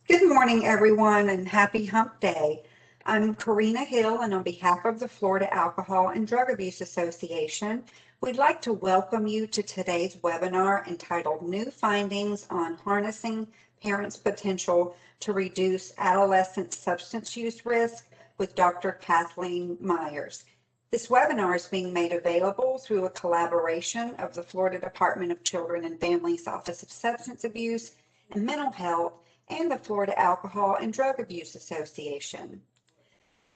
Good morning, everyone, and happy Hump Day. I'm Karina Hill, and on behalf of the Florida Alcohol and Drug Abuse Association, we'd like to welcome you to today's webinar entitled New Findings on Harnessing Parents' Potential to Reduce Adolescent Substance Use Risk with Dr. Kathleen Meyers. This webinar is being made available through a collaboration of the Florida Department of Children and Families Office of Substance Abuse and Mental Health and the Florida Alcohol and Drug Abuse Association.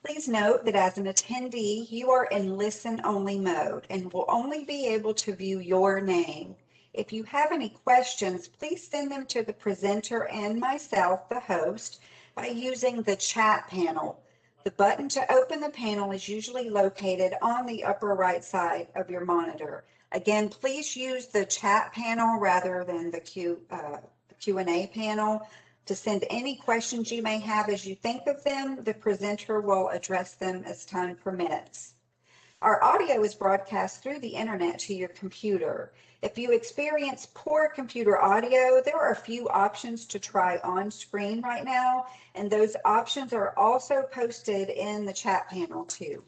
Please note that as an attendee, you are in listen-only mode and will only be able to view your name. If you have any questions, please send them to the presenter and myself, the host, by using the chat panel. The button to open the panel is usually located on the upper right side of your monitor. Again, please use the chat panel rather than the Q&A panel. To send any questions you may have as you think of them, the presenter will address them as time permits. Our audio is broadcast through the internet to your computer. If you experience poor computer audio, there are a few options to try on screen right now, and those options are also posted in the chat panel too.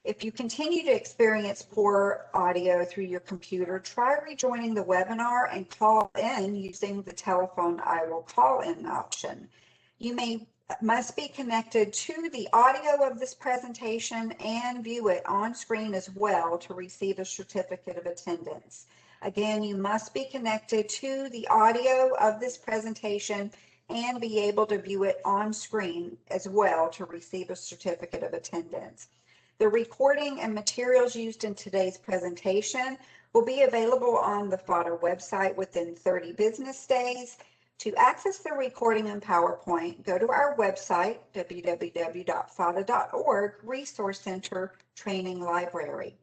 If you continue to experience poor audio through your computer, try rejoining the webinar and call in using the telephone I will call in option. You must be connected to the audio of this presentation and view it on screen as well to receive a certificate of attendance. Again, you must be connected to the audio of this presentation and be able to view it on screen as well to receive a certificate of attendance. The recording and materials used in today's presentation will be available on the FADA website within 30 business days. To access the recording and PowerPoint, go to our website, www.fada.org, Resource Center Training Library.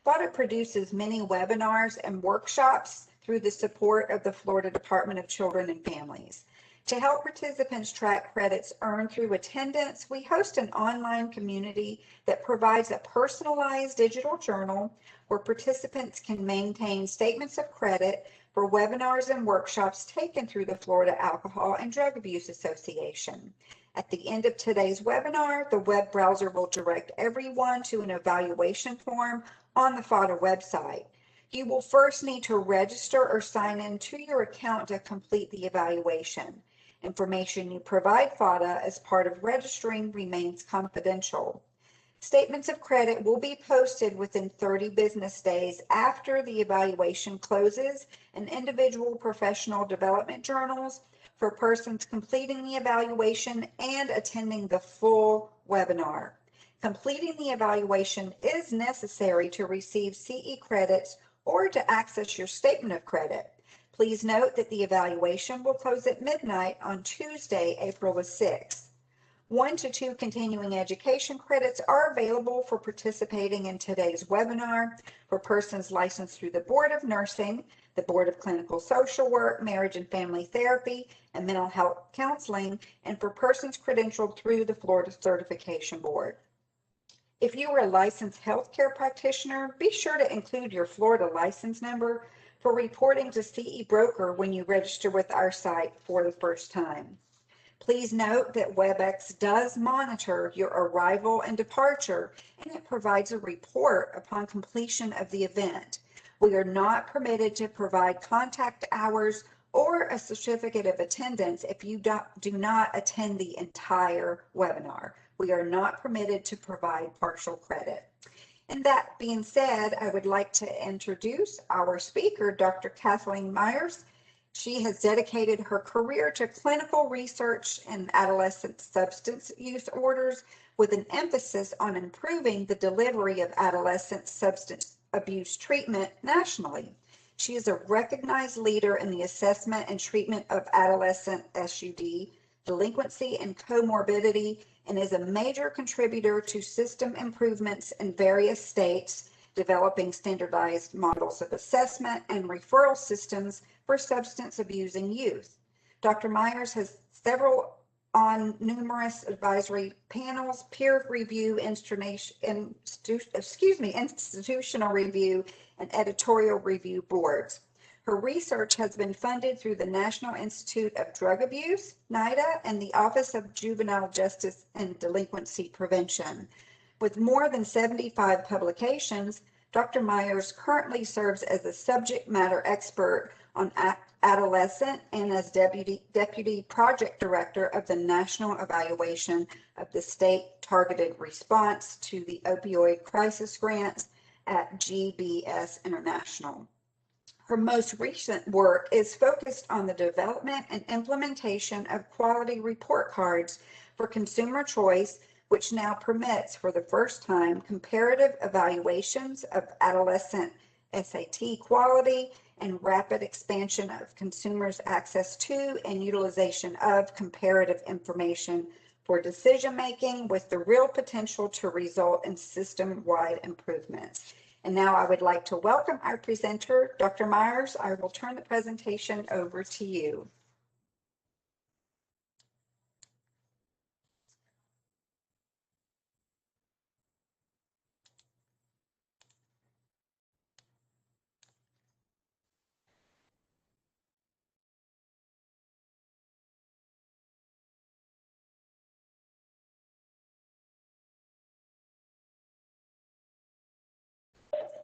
FADA produces many webinars and workshops through the support of the Florida Department of Children and Families. To help participants track credits earned through attendance, we host an online community that provides a personalized digital journal where participants can maintain statements of credit for webinars and workshops taken through the Florida Alcohol and Drug Abuse Association. At the end of today's webinar, the web browser will direct everyone to an evaluation form on the FADA website. You will first need to register or sign in to your account to complete the evaluation. Information you provide FADA as part of registering remains confidential. Statements of credit will be posted within 30 business days after the evaluation closes in individual professional development journals for persons completing the evaluation and attending the full webinar. Completing the evaluation is necessary to receive CE credits or to access your statement of credit. Please note that the evaluation will close at midnight on Tuesday, April the 6th. 1 to 2 continuing education credits are available for participating in today's webinar for persons licensed through the Board of Nursing, the Board of Clinical Social Work, Marriage and Family Therapy, and Mental Health Counseling, and for persons credentialed through the Florida Certification Board. If you are a licensed healthcare practitioner, be sure to include your Florida license number for reporting to CE Broker when you register with our site for the first time. Please note that WebEx does monitor your arrival and departure, and it provides a report upon completion of the event. We are not permitted to provide contact hours or a certificate of attendance if you do not attend the entire webinar. We are not permitted to provide partial credit. And that being said, I would like to introduce our speaker, Dr. Kathleen Meyers. She has dedicated her career to clinical research in adolescent substance use disorders with an emphasis on improving the delivery of adolescent substance abuse treatment nationally. She is a recognized leader in the assessment and treatment of adolescent SUD, delinquency, and comorbidity, and is a major contributor to system improvements in various states, developing standardized models of assessment and referral systems for substance abusing youth. Dr. Meyers has several on numerous advisory panels, peer review, institutional review, and editorial review boards. Her research has been funded through the National Institute of Drug Abuse, NIDA, and the Office of Juvenile Justice and Delinquency Prevention. With more than 75 publications, Dr. Meyers currently serves as a subject matter expert on Adolescent and as Deputy Project Director of the National Evaluation of the State Targeted Response to the Opioid Crisis Grants at GBS International. Her most recent work is focused on the development and implementation of quality report cards for consumer choice, which now permits for the first time comparative evaluations of adolescent SAT quality and rapid expansion of consumers' access to and utilization of comparative information for decision-making with the real potential to result in system-wide improvements. And now I would like to welcome our presenter, Dr. Meyers. I will turn the presentation over to you.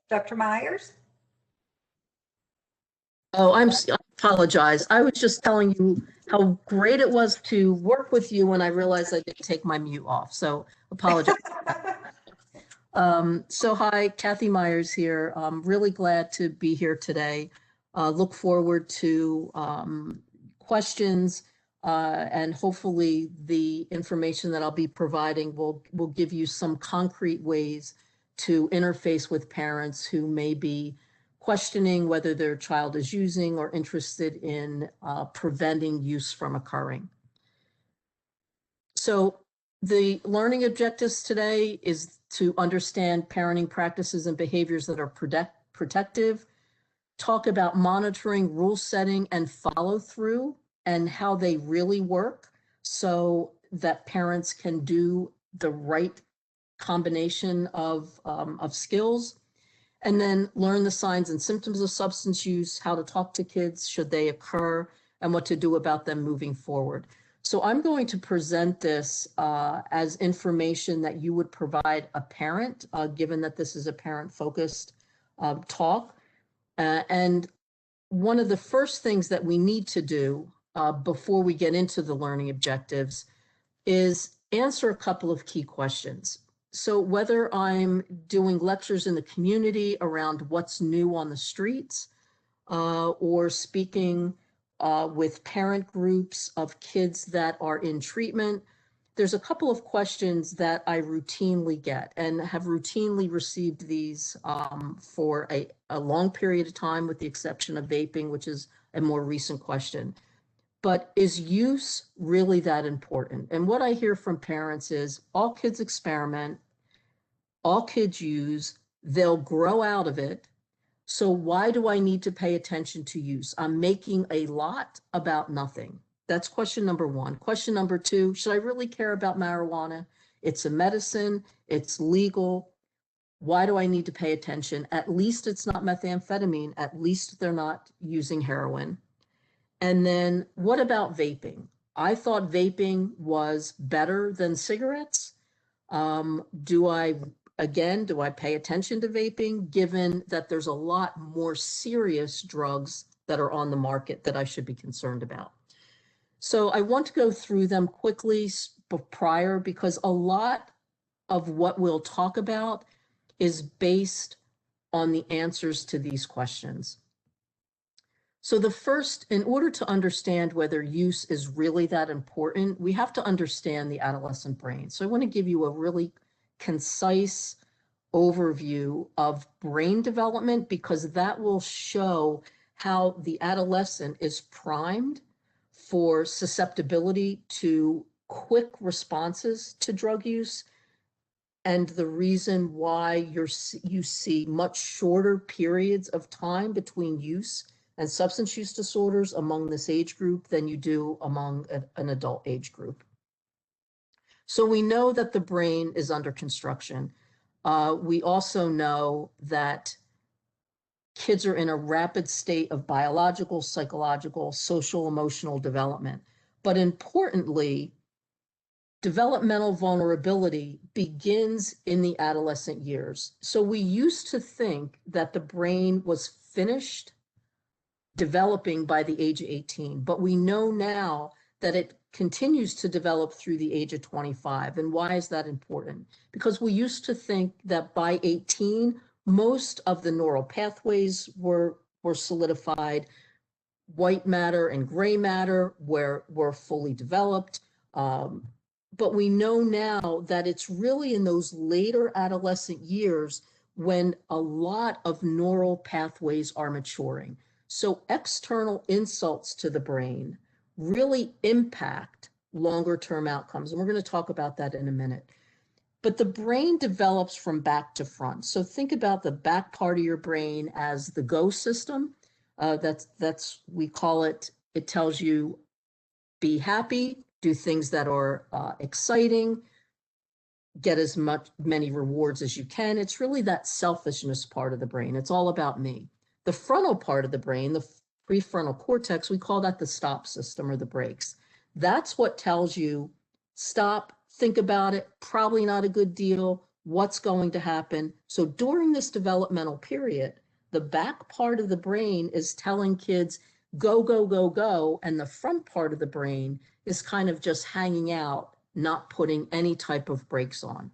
Dr. Meyers? Oh, I apologize. I was just telling you how great it was to work with you when I realized I didn't take my mute off. So apologize. So hi, Kathy Meyers here. I'm really glad to be here today. Look forward to questions and hopefully the information that I'll be providing will give you some concrete ways to interface with parents who may be questioning whether their child is using or interested in preventing use from occurring. So the learning objectives today is to understand parenting practices and behaviors that are protective, talk about monitoring, rule setting, and follow through and how they really work so that parents can do the right combination of skills. And then learn the signs and symptoms of substance use, how to talk to kids should they occur, and what to do about them moving forward. So I'm going to present this as information that you would provide a parent, given that this is a parent-focused talk. And one of the first things that we need to do before we get into the learning objectives is answer a couple of key questions. So whether I'm doing lectures in the community around what's new on the streets or speaking with parent groups of kids that are in treatment, there's a couple of questions that I routinely get and have routinely received these for a long period of time, with the exception of vaping, which is a more recent question. But is use really that important? And what I hear from parents is all kids experiment, all kids use, they'll grow out of it. So why do I need to pay attention to use? I'm making a lot about nothing. That's question number one. Question number two, should I really care about marijuana? It's a medicine, it's legal. Why do I need to pay attention? At least it's not methamphetamine. At least they're not using heroin. And then what about vaping? I thought vaping was better than cigarettes. Do I pay attention to vaping, given that there's a lot more serious drugs that are on the market that I should be concerned about? So I want to go through them quickly prior, because a lot of what we'll talk about is based on the answers to these questions. So the first, in order to understand whether use is really that important, we have to understand the adolescent brain. So I want to give you a really concise overview of brain development, because that will show how the adolescent is primed for susceptibility to quick responses to drug use, and the reason why you see much shorter periods of time between use and substance use disorders among this age group than you do among an adult age group. So we know that the brain is under construction. We also know that kids are in a rapid state of biological, psychological, social, emotional development. But importantly, developmental vulnerability begins in the adolescent years. So we used to think that the brain was finished developing by the age of 18, but we know now that it continues to develop through the age of 25. And why is that important? Because we used to think that by 18, most of the neural pathways were solidified, white matter and gray matter were fully developed. But we know now that it's really in those later adolescent years when a lot of neural pathways are maturing. So external insults to the brain really impact longer-term outcomes. And we're going to talk about that in a minute. But the brain develops from back to front. So think about the back part of your brain as the go system. We call it, it tells you, be happy, do things that are exciting, get as many rewards as you can. It's really that selfishness part of the brain. It's all about me. The frontal part of the brain, the prefrontal cortex, we call that the stop system or the brakes. That's what tells you, stop, think about it, probably not a good deal, what's going to happen. So during this developmental period, the back part of the brain is telling kids, go, go, go, go. And the front part of the brain is kind of just hanging out, not putting any type of brakes on.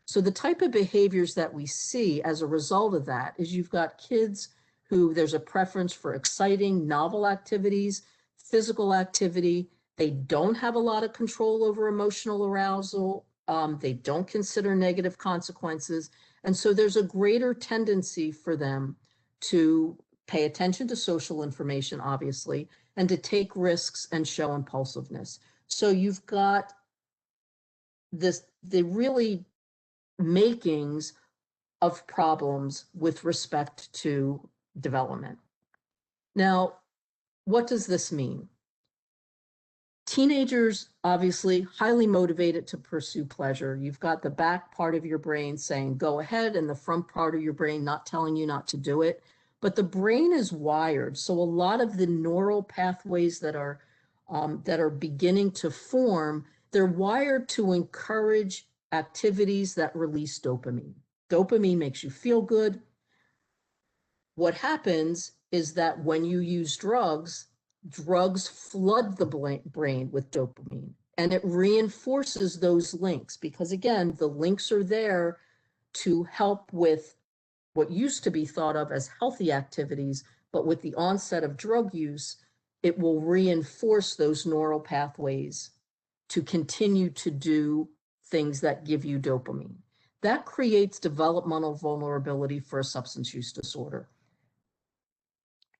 So the type of behaviors that we see as a result of that is you've got kids who there's a preference for exciting, novel activities, physical activity. They don't have a lot of control over emotional arousal. They don't consider negative consequences. And so there's a greater tendency for them to pay attention to social information, obviously, and to take risks and show impulsiveness. So you've got the really makings of problems with respect to development. Now, what does this mean? Teenagers, obviously, highly motivated to pursue pleasure. You've got the back part of your brain saying, go ahead, and the front part of your brain not telling you not to do it. But the brain is wired. So a lot of the neural pathways that are beginning to form, they're wired to encourage activities that release dopamine. Dopamine makes you feel good. What happens is that when you use drugs flood the brain with dopamine, and it reinforces those links because, again, the links are there to help with what used to be thought of as healthy activities, but with the onset of drug use, it will reinforce those neural pathways to continue to do things that give you dopamine. That creates developmental vulnerability for a substance use disorder.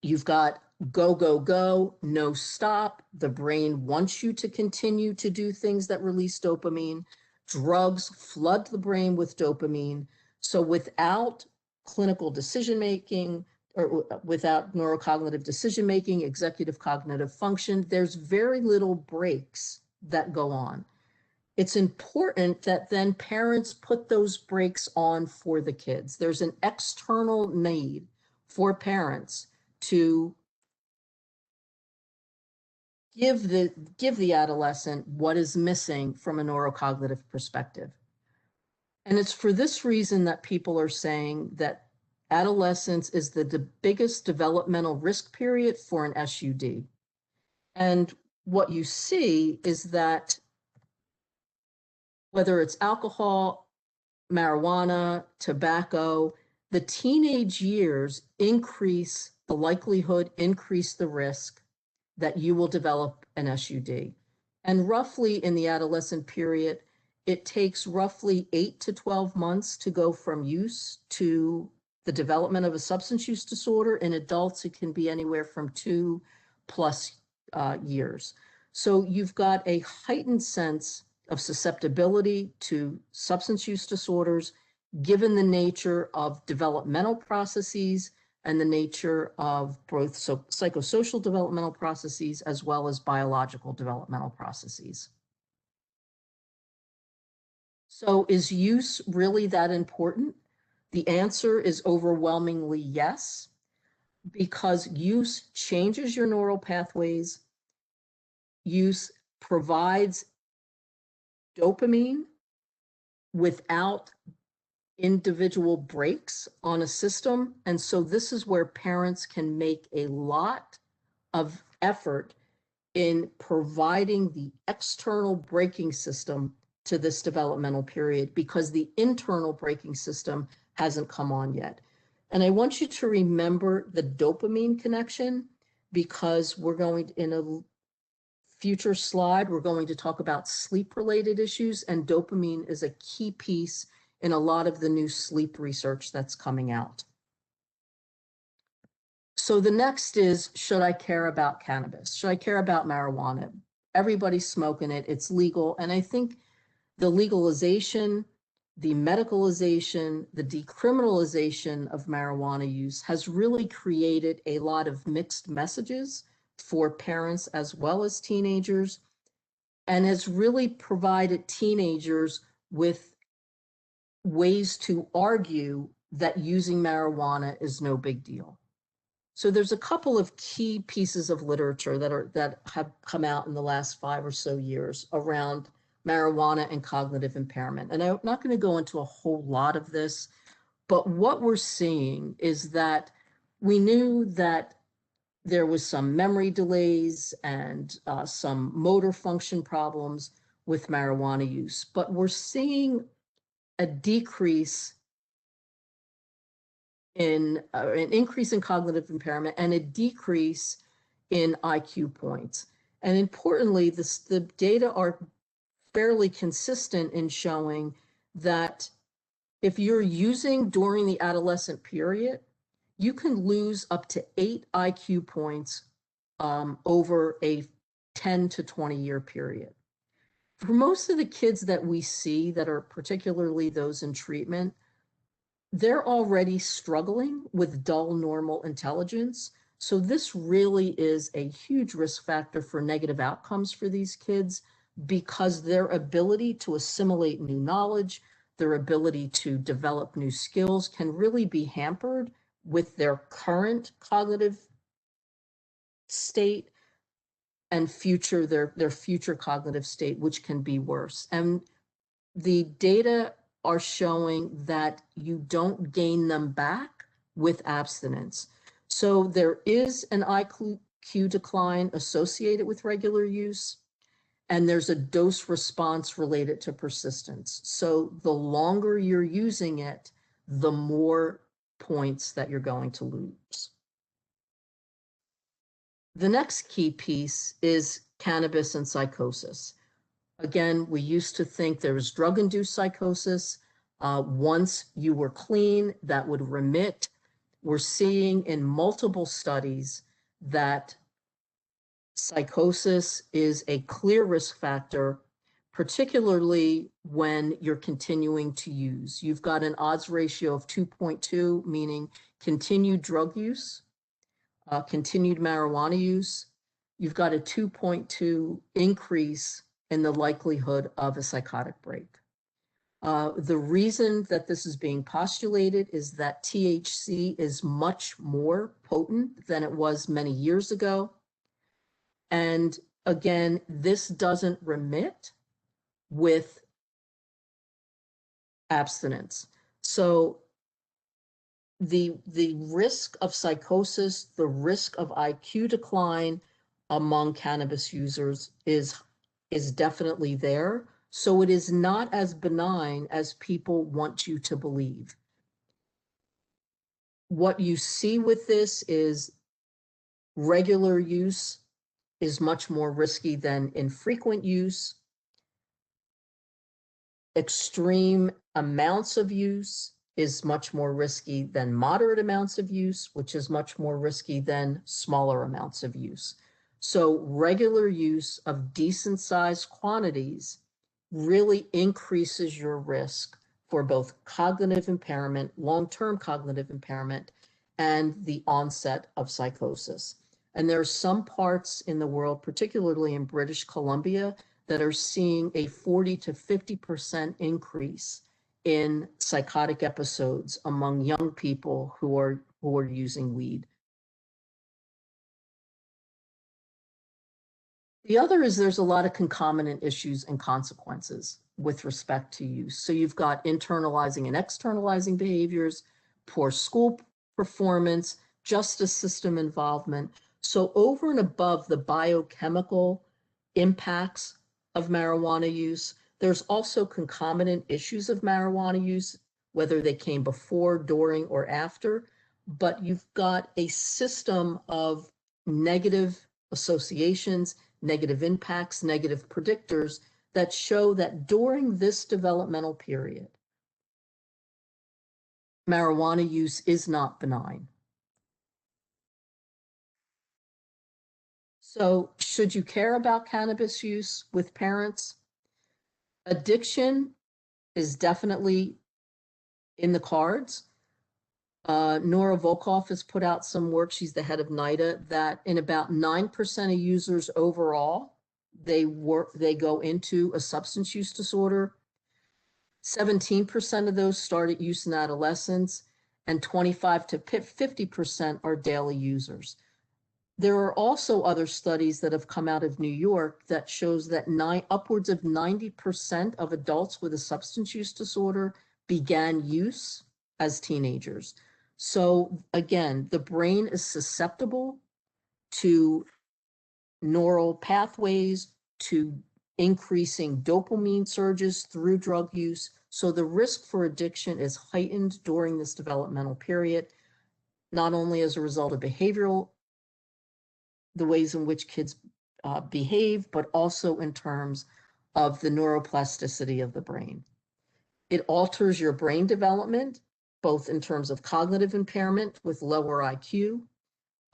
You've got go, go, go, no stop. The brain wants you to continue to do things that release dopamine. Drugs flood the brain with dopamine. So without clinical decision-making or without neurocognitive decision-making, executive cognitive function, there's very little breaks that go on. It's important that then parents put those breaks on for the kids. There's an external need for parents to give the adolescent what is missing from a neurocognitive perspective. And it's for this reason that people are saying that adolescence is the biggest developmental risk period for an SUD. And what you see is that whether it's alcohol, marijuana, tobacco, the teenage years increase the likelihood, increase the risk that you will develop an SUD. And roughly in the adolescent period, it takes roughly 8 to 12 months to go from use to the development of a substance use disorder. In adults, it can be anywhere from 2+ years. So you've got a heightened sense of susceptibility to substance use disorders, given the nature of developmental processes and the nature of both psychosocial developmental processes as well as biological developmental processes. So is use really that important? The answer is overwhelmingly yes. because use changes your neural pathways. Use provides dopamine without individual breaks on a system. And so this is where parents can make a lot of effort in providing the external braking system to this developmental period, because the internal braking system hasn't come on yet. And I want you to remember the dopamine connection, because we're going in a future slide, we're going to talk about sleep-related issues, and dopamine is a key piece in a lot of the new sleep research that's coming out. So the next is, should I care about cannabis? Should I care about marijuana? Everybody's smoking it, it's legal. And I think the legalization, the medicalization, the decriminalization of marijuana use has really created a lot of mixed messages for parents as well as teenagers, and has really provided teenagers with ways to argue that using marijuana is no big deal. So there's a couple of key pieces of literature that have come out in the last 5 or so years around marijuana and cognitive impairment. And I'm not going to go into a whole lot of this, but what we're seeing is that we knew that there was some memory delays and some motor function problems with marijuana use, but we're seeing a decrease in an increase in cognitive impairment and a decrease in IQ points. And importantly, the data are fairly consistent in showing that if you're using during the adolescent period, you can lose up to 8 IQ points over a 10 to 20 year period. For most of the kids that we see that are particularly those in treatment, they're already struggling with dull normal intelligence. So this really is a huge risk factor for negative outcomes for these kids, because their ability to assimilate new knowledge, their ability to develop new skills can really be hampered with their current cognitive state and their future cognitive state, which can be worse. And the data are showing that you don't gain them back with abstinence. So there is an IQ decline associated with regular use, and there's a dose response related to persistence. So the longer you're using it, the more points that you're going to lose. The next key piece is cannabis and psychosis. Again, we used to think there was drug-induced psychosis. Once you were clean, that would remit. We're seeing in multiple studies that psychosis is a clear risk factor, particularly when you're continuing to use. You've got an odds ratio of 2.2, meaning continued drug use, continued marijuana use. You've got a 2.2 increase in the likelihood of a psychotic break. The reason that this is being postulated is that THC is much more potent than it was many years ago. And again, this doesn't remit with abstinence. So the risk of psychosis, the risk of IQ decline among cannabis users is definitely there. So it is not as benign as people want you to believe. What you see with this is regular use is much more risky than infrequent use. Extreme amounts of use is much more risky than moderate amounts of use, which is much more risky than smaller amounts of use. So regular use of decent sized quantities really increases your risk for both cognitive impairment, long-term cognitive impairment, and the onset of psychosis. And there are some parts in the world, particularly in British Columbia, that are seeing a 40 to 50% increase in psychotic episodes among young people who are using weed. The other is there's a lot of concomitant issues and consequences with respect to use. So you've got internalizing and externalizing behaviors, poor school performance, justice system involvement. So over and above the biochemical impacts of marijuana use, there's also concomitant issues of marijuana use, whether they came before, during, or after. But you've got a system of negative associations, negative impacts, negative predictors that show that during this developmental period, marijuana use is not benign. So should you care about cannabis use with parents? Addiction is definitely in the cards. Nora Volkoff has put out some work, she's the head of NIDA, that in about 9% of users overall, they go into a substance use disorder. 17% of those start at use in adolescence, and 25 to 50% are daily users. There are also other studies that have come out of New York that shows that upwards of 90% of adults with a substance use disorder began use as teenagers. So again, the brain is susceptible to neural pathways, to increasing dopamine surges through drug use. So the risk for addiction is heightened during this developmental period, not only as a result of behavioral, the ways in which kids behave, but also in terms of the neuroplasticity of the brain. It alters your brain development, both in terms of cognitive impairment with lower IQ,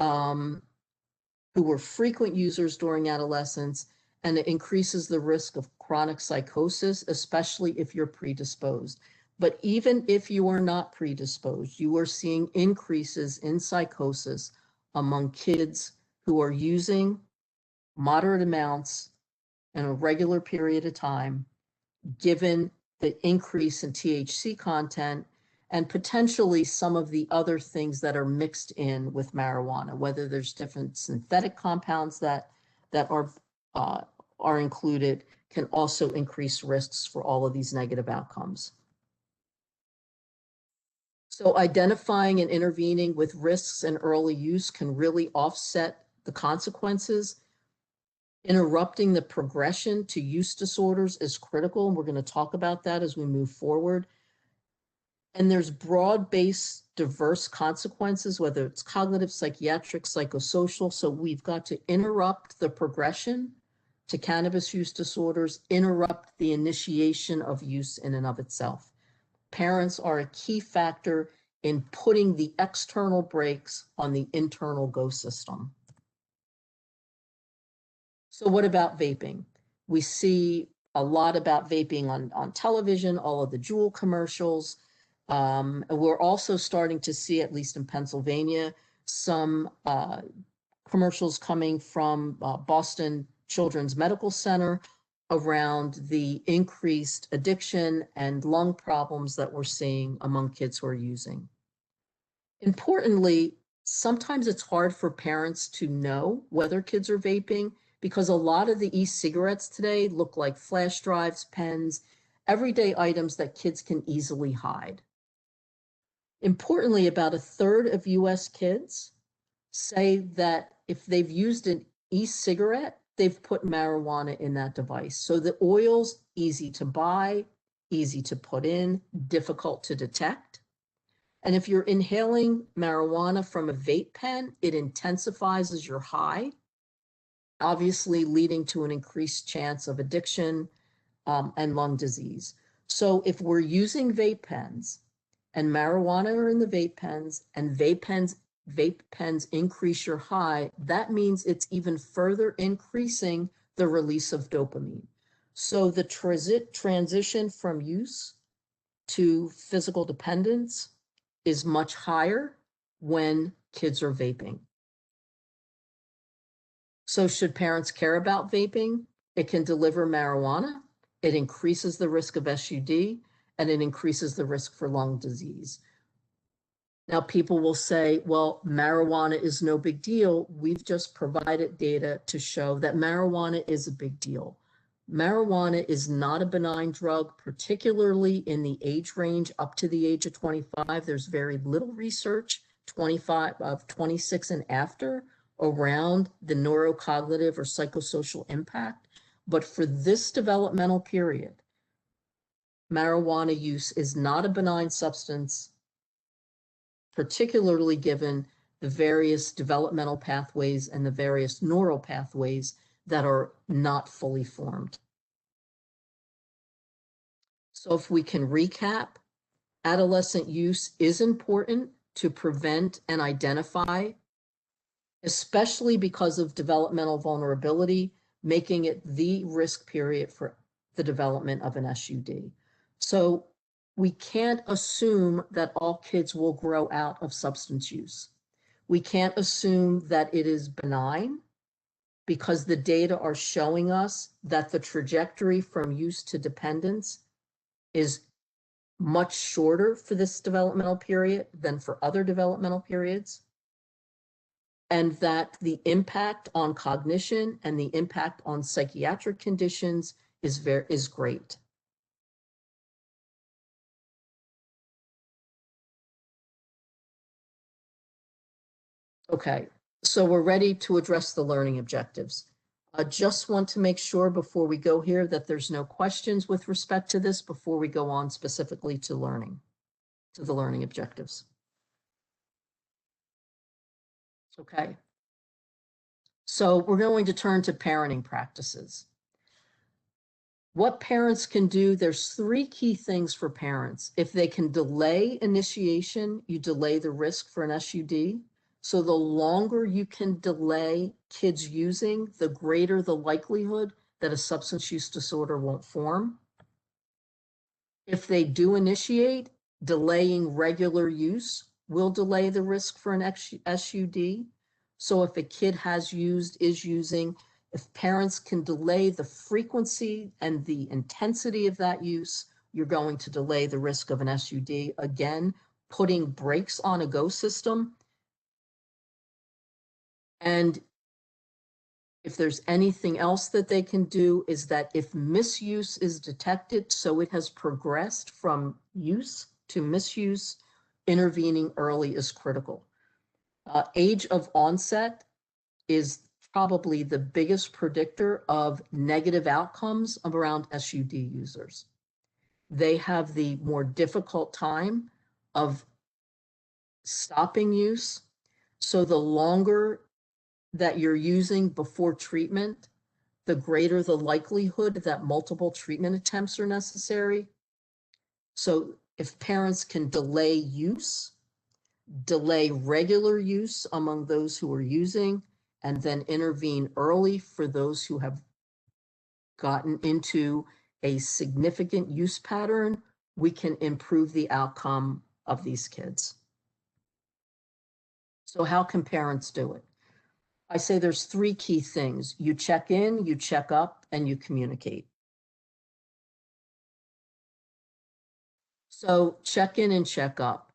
who were frequent users during adolescence, and it increases the risk of chronic psychosis, especially if you're predisposed. But even if you are not predisposed, you are seeing increases in psychosis among kids who are using moderate amounts in a regular period of time, given the increase in THC content and potentially some of the other things that are mixed in with marijuana, whether there's different synthetic compounds that are included, can also increase risks for all of these negative outcomes. So identifying and intervening with risks and early use can really offset the consequences. Interrupting the progression to use disorders is critical, and we're going to talk about that as we move forward. And there's broad-based, diverse consequences, whether it's cognitive, psychiatric, psychosocial. So we've got to interrupt the progression to cannabis use disorders, interrupt the initiation of use in and of itself. Parents are a key factor in putting the external brakes on the internal go system. So what about vaping? We see a lot about vaping on television, all of the Juul commercials. And we're also starting to see, at least in Pennsylvania, some commercials coming from Boston Children's Medical Center around the increased addiction and lung problems that we're seeing among kids who are using. Importantly, sometimes it's hard for parents to know whether kids are vaping because a lot of the e-cigarettes today look like flash drives, pens, everyday items that kids can easily hide. Importantly, about a third of US kids say that if they've used an e-cigarette, they've put marijuana in that device. So the oil's easy to buy, easy to put in, difficult to detect. And if you're inhaling marijuana from a vape pen, it intensifies as your high, obviously leading to an increased chance of addiction and lung disease. So if we're using vape pens and marijuana are in the vape pens and vape pens increase your high, that means it's even further increasing the release of dopamine. So the transition from use to physical dependence is much higher when kids are vaping. So should parents care about vaping? It can deliver marijuana, it increases the risk of SUD, and it increases the risk for lung disease. Now, people will say, well, marijuana is no big deal. We've just provided data to show that marijuana is a big deal. Marijuana is not a benign drug, particularly in the age range up to the age of 25. There's very little research, 26 and after, around the neurocognitive or psychosocial impact. But for this developmental period, marijuana use is not a benign substance, particularly given the various developmental pathways and the various neural pathways that are not fully formed. So if we can recap, adolescent use is important to prevent and identify, especially because of developmental vulnerability, making it the risk period for the development of an SUD. So we can't assume that all kids will grow out of substance use. We can't assume that it is benign, because the data are showing us that the trajectory from use to dependence is much shorter for this developmental period than for other developmental periods, and that the impact on cognition and the impact on psychiatric conditions is great. Okay, so we're ready to address the learning objectives. I just want to make sure before we go here that there's no questions with respect to this before we go on specifically to the learning objectives. Okay. So we're going to turn to parenting practices. What parents can do, there's 3 key things for parents. If they can delay initiation, you delay the risk for an SUD. So the longer you can delay kids using, the greater the likelihood that a substance use disorder won't form. If they do initiate, delaying regular use will delay the risk for an SUD. So if a kid has used, is using, if parents can delay the frequency and the intensity of that use, you're going to delay the risk of an SUD. Again, putting brakes on a go system. And if there's anything else that they can do, is that if misuse is detected, so it has progressed from use to misuse, intervening early is critical. Age of onset is probably the biggest predictor of negative outcomes around SUD users. They have the more difficult time of stopping use. So the longer that you're using before treatment, the greater the likelihood that multiple treatment attempts are necessary. So if parents can delay use, delay regular use among those who are using, and then intervene early for those who have gotten into a significant use pattern, we can improve the outcome of these kids. So how can parents do it? I say there's 3 key things. You check in, you check up, and you communicate. So check in and check up.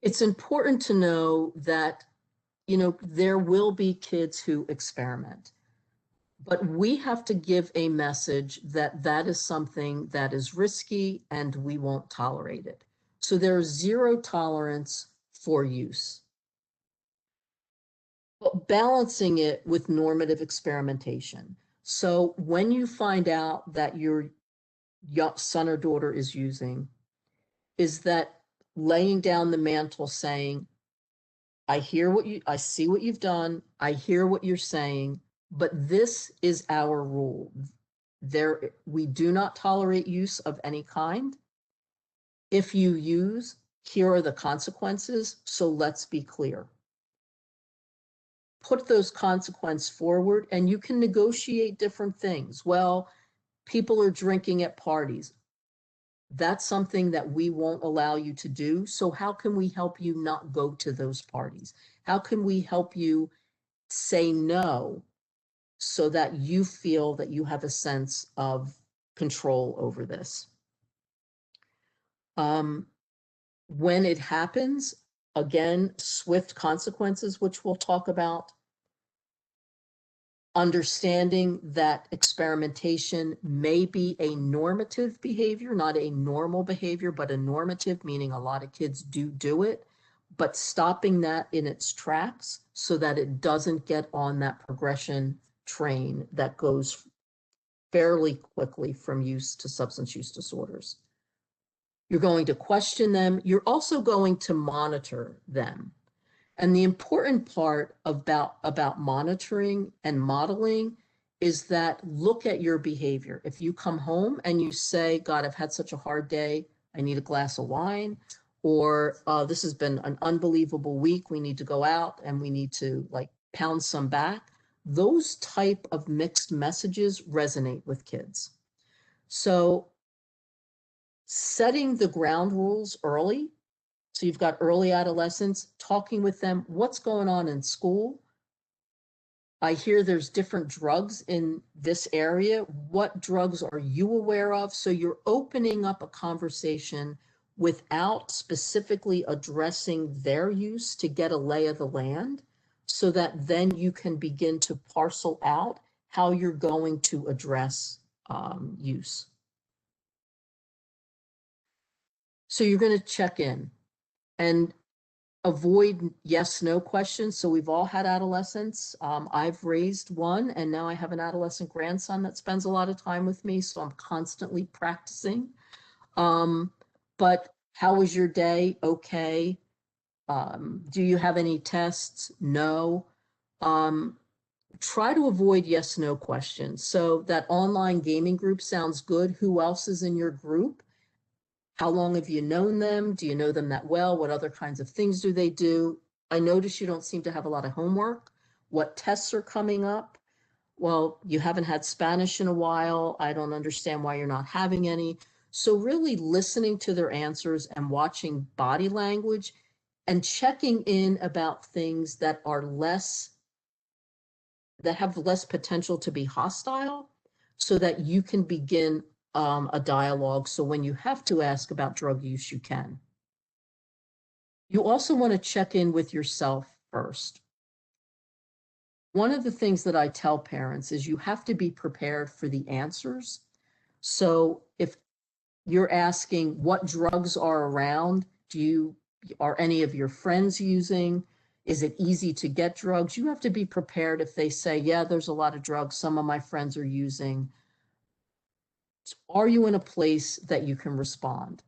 It's important to know that, there will be kids who experiment, but we have to give a message that that is something that is risky and we won't tolerate it. So there's 0 tolerance for use. But balancing it with normative experimentation. So when you find out that your son or daughter is using, is that laying down the mantle saying, I see what you've done, I hear what you're saying, but this is our rule. We do not tolerate use of any kind. If you use, here are the consequences, so let's be clear. Put those consequences forward, and you can negotiate different things. Well, people are drinking at parties. That's something that we won't allow you to do. So how can we help you not go to those parties? How can we help you say no so that you feel that you have a sense of control over this? When it happens, again, swift consequences, which we'll talk about. Understanding that experimentation may be a normative behavior, not a normal behavior, but a normative, meaning a lot of kids do it, but stopping that in its tracks so that it doesn't get on that progression train that goes fairly quickly from use to substance use disorders. You're going to question them. You're also going to monitor them. And the important part about monitoring and modeling is that look at your behavior. If you come home and you say, God, I've had such a hard day, I need a glass of wine, or this has been an unbelievable week, we need to go out and we need to like pound some back. Those type of mixed messages resonate with kids. So setting the ground rules early. So you've got early adolescence, talking with them, what's going on in school? I hear there's different drugs in this area. What drugs are you aware of? So you're opening up a conversation without specifically addressing their use to get a lay of the land, so that then you can begin to parcel out how you're going to address use. So you're going to check in and avoid yes, no questions. So we've all had adolescents. I've raised one, and now I have an adolescent grandson that spends a lot of time with me. So I'm constantly practicing. But how was your day? Okay. Do you have any tests? No. Try to avoid yes, no questions. So that online gaming group sounds good. Who else is in your group? How long have you known them? Do you know them that well? What other kinds of things do they do? I notice you don't seem to have a lot of homework. What tests are coming up? Well, you haven't had Spanish in a while. I don't understand why you're not having any. So really listening to their answers and watching body language and checking in about things that are that have less potential to be hostile, so that you can begin a dialogue. So when you have to ask about drug use, you can. You also want to check in with yourself first. One of the things that I tell parents is you have to be prepared for the answers. So if you're asking what drugs are around, are any of your friends using? Is it easy to get drugs? You have to be prepared if they say, yeah, there's a lot of drugs, some of my friends are using. Are you in a place that you can respond?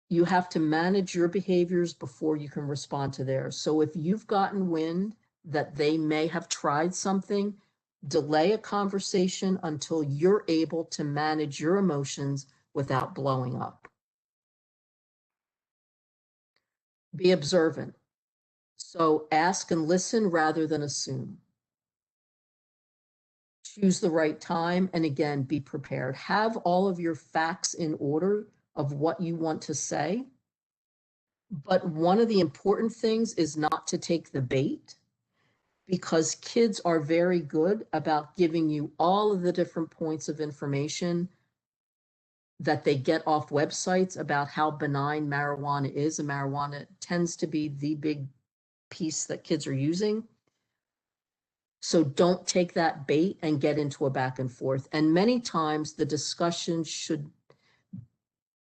You have to manage your behaviors before you can respond to theirs. So if you've gotten wind that they may have tried something, delay a conversation until you're able to manage your emotions without blowing up. Be observant. So ask and listen rather than assume. Choose the right time, and again, be prepared. Have all of your facts in order of what you want to say. But one of the important things is not to take the bait, because kids are very good about giving you all of the different points of information that they get off websites about how benign marijuana is. And marijuana tends to be the big piece that kids are using. So don't take that bait and get into a back and forth. And many times the discussion should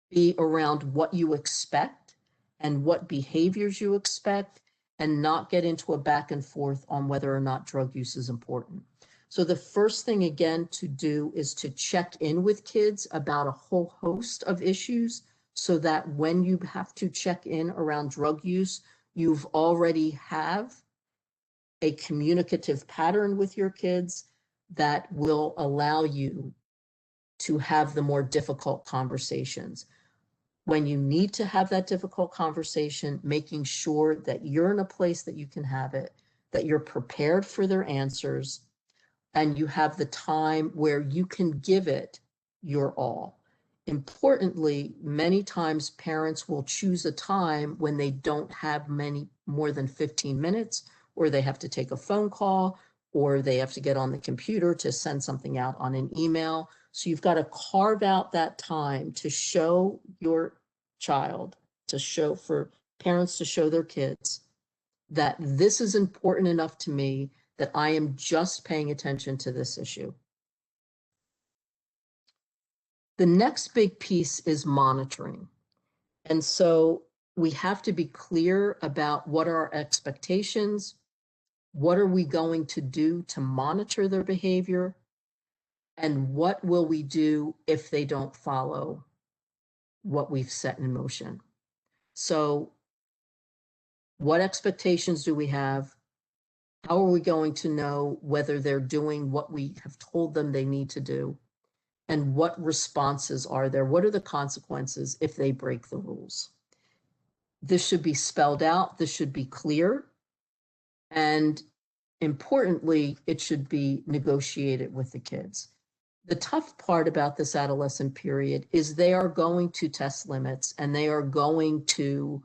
be around what you expect and what behaviors you expect, and not get into a back and forth on whether or not drug use is important. So the first thing again to do is to check in with kids about a whole host of issues, so that when you have to check in around drug use, you've already have a communicative pattern with your kids that will allow you to have the more difficult conversations. When you need to have that difficult conversation, making sure that you're in a place that you can have it, that you're prepared for their answers, and you have the time where you can give it your all. Importantly, many times parents will choose a time when they don't have more than 15 minutes, or they have to take a phone call, or they have to get on the computer to send something out on an email. So you've got to carve out that time to show your child for parents to show their kids that this is important enough to me that I am just paying attention to this issue. The next big piece is monitoring. And so we have to be clear about what are our expectations, what are we going to do to monitor their behavior, and what will we do if they don't follow what we've set in motion. So what expectations do we have? How are we going to know whether they're doing what we have told them they need to do? And what responses are there? What are the consequences if they break the rules? This should be spelled out. This should be clear. And importantly, it should be negotiated with the kids. The tough part about this adolescent period is they are going to test limits and they are going to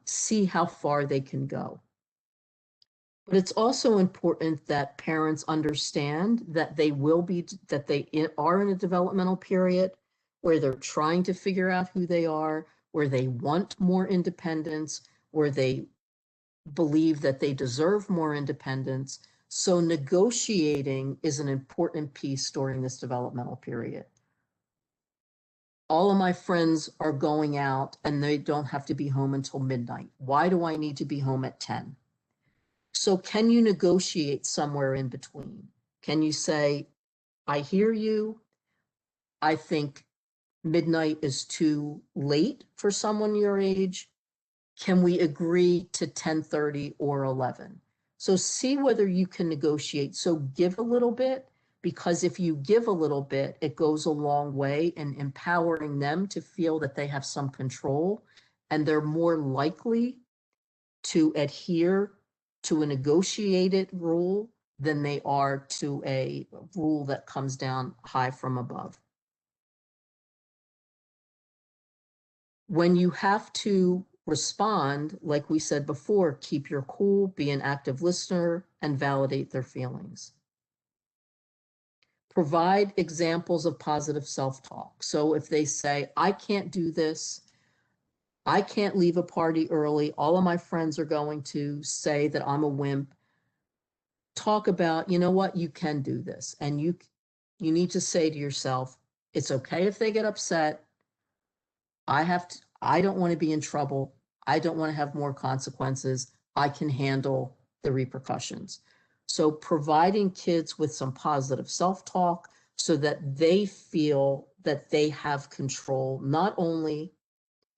see how far they can go. But it's also important that parents understand that they are in a developmental period where they're trying to figure out who they are, where they want more independence, where they believe that they deserve more independence. So negotiating is an important piece during this developmental period. All of my friends are going out and they don't have to be home until midnight. Why do I need to be home at 10? So can you negotiate somewhere in between? Can you say, I hear you. I think midnight is too late for someone your age. Can we agree to 10:30 or 11? So see whether you can negotiate. So give a little bit, because if you give a little bit, it goes a long way in empowering them to feel that they have some control, and they're more likely to adhere to a negotiated rule than they are to a rule that comes down high from above. When you have to respond, like we said before, keep your cool, be an active listener, and validate their feelings. Provide examples of positive self-talk. So if they say, I can't do this, I can't leave a party early, all of my friends are going to say that I'm a wimp, talk about, you know what, you can do this. And you need to say to yourself, it's okay if they get upset. I don't want to be in trouble. I don't want to have more consequences. I can handle the repercussions. So providing kids with some positive self-talk so that they feel that they have control, not only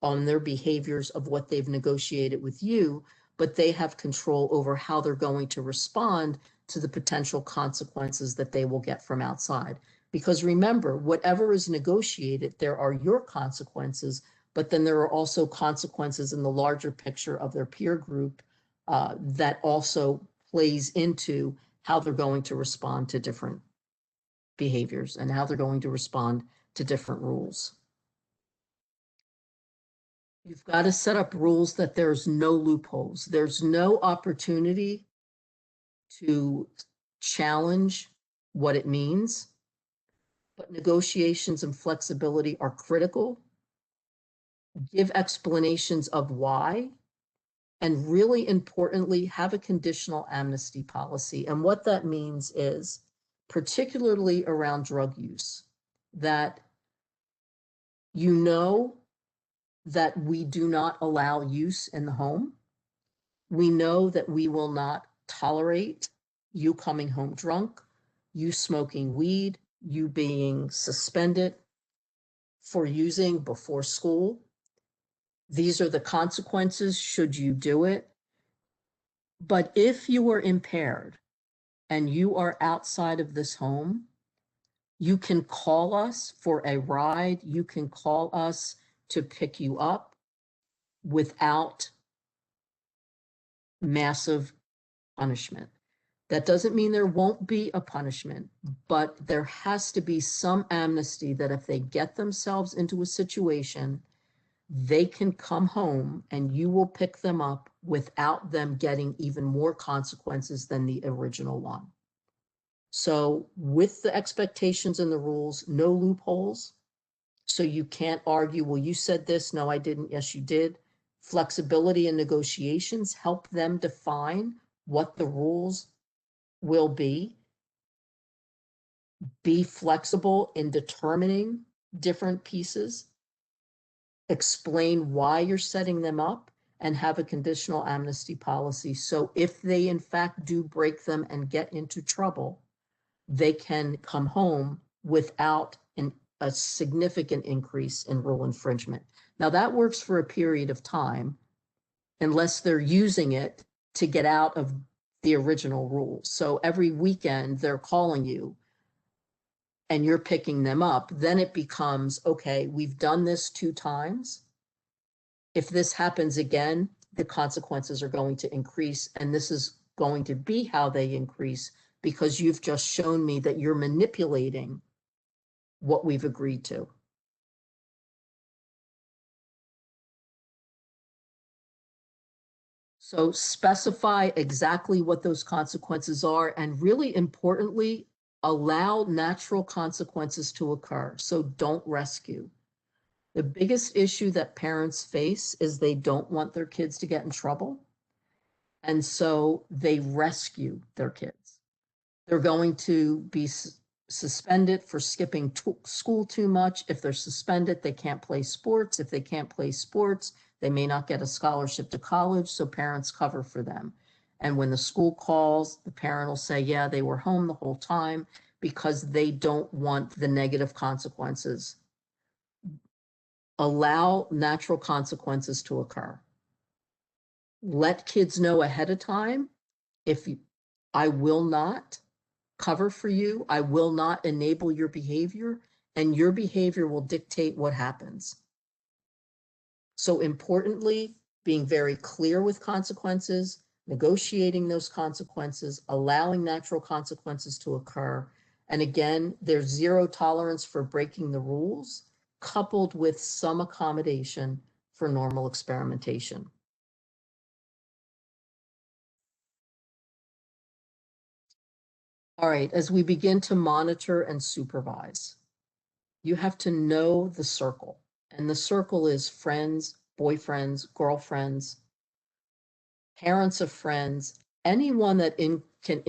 on their behaviors of what they've negotiated with you, but they have control over how they're going to respond to the potential consequences that they will get from outside. Because remember, whatever is negotiated, there are your consequences, but then there are also consequences in the larger picture of their peer group that also plays into how they're going to respond to different behaviors and how they're going to respond to different rules. You've got to set up rules that there's no loopholes. There's no opportunity to challenge what it means, but negotiations and flexibility are critical. Give explanations of why, and really importantly, have a conditional amnesty policy. And what that means is, particularly around drug use, that you know that we do not allow use in the home. We know that we will not tolerate you coming home drunk, you smoking weed, you being suspended for using before school. These are the consequences should you do it. But if you are impaired and you are outside of this home, you can call us for a ride. You can call us to pick you up without massive punishment. That doesn't mean there won't be a punishment, but there has to be some amnesty that if they get themselves into a situation, they can come home and you will pick them up without them getting even more consequences than the original one. So with the expectations and the rules, no loopholes, So you can't argue, well, you said this. No, I didn't. Yes, you did. Flexibility in negotiations, help them define what the rules will be. Be flexible in determining different pieces. Explain why you're setting them up, and have a conditional amnesty policy. So if they in fact do break them and get into trouble, they can come home without a significant increase in rule infringement. Now that works for a period of time, unless they're using it to get out of the original rules. So every weekend they're calling you and you're picking them up, then it becomes, okay, we've done this 2 times. If this happens again, the consequences are going to increase, and this is going to be how they increase because you've just shown me that you're manipulating what we've agreed to. So specify exactly what those consequences are, and really importantly, allow natural consequences to occur. So don't rescue. The biggest issue that parents face is they don't want their kids to get in trouble. And so they rescue their kids. They're going to be suspended for skipping school too much. If they're suspended, they can't play sports. If they can't play sports, they may not get a scholarship to college, so parents cover for them. And when the school calls, the parent will say, yeah, they were home the whole time, because they don't want the negative consequences. Allow natural consequences to occur. Let kids know ahead of time, I will not cover for you, I will not enable your behavior, and your behavior will dictate what happens. So importantly, being very clear with consequences, negotiating those consequences, allowing natural consequences to occur. And again, there's 0 tolerance for breaking the rules, coupled with some accommodation for normal experimentation. All right, as we begin to monitor and supervise, you have to know the circle. And the circle is friends, boyfriends, girlfriends, parents of friends, anyone that can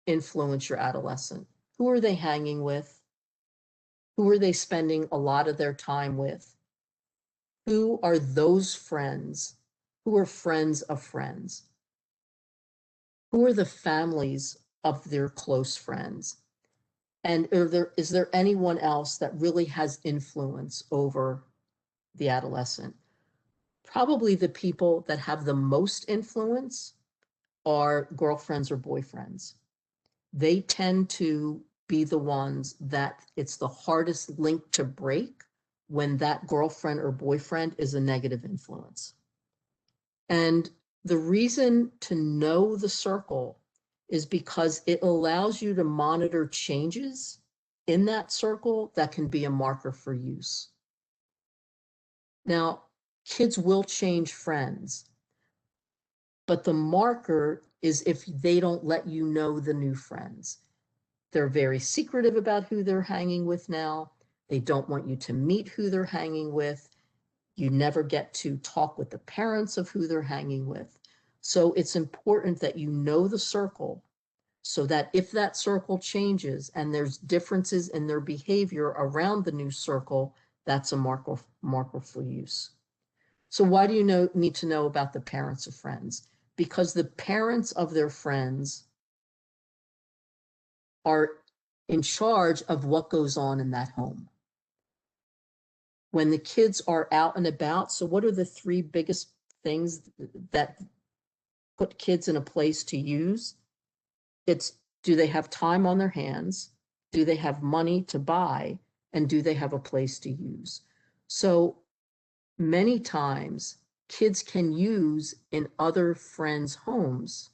influence your adolescent. Who are they hanging with? Who are they spending a lot of their time with? Who are those friends? Who are friends of friends? Who are the families of their close friends? And is there anyone else that really has influence over the adolescent? Probably the people that have the most influence are girlfriends or boyfriends. They tend to be the ones that it's the hardest link to break when that girlfriend or boyfriend is a negative influence. And the reason to know the circle is because it allows you to monitor changes in that circle that can be a marker for use. Now, kids will change friends, but the marker is if they don't let you know the new friends. They're very secretive about who they're hanging with now. They don't want you to meet who they're hanging with. You never get to talk with the parents of who they're hanging with. So it's important that you know the circle, so that if that circle changes and there's differences in their behavior around the new circle, that's a marker for use. So why do you need to know about the parents of friends? Because the parents of their friends are in charge of what goes on in that home. When the kids are out and about, so what are the 3 biggest things that put kids in a place to use? It's, do they have time on their hands? Do they have money to buy? And do they have a place to use? So many times kids can use in other friends' homes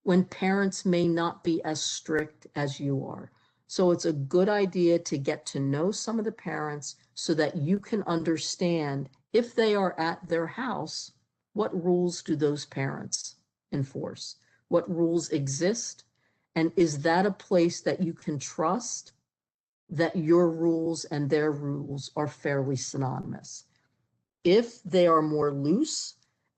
when parents may not be as strict as you are. So it's a good idea to get to know some of the parents so that you can understand, if they are at their house, what rules do those parents enforce? What rules exist? And is that a place that you can trust that your rules and their rules are fairly synonymous. If they are more loose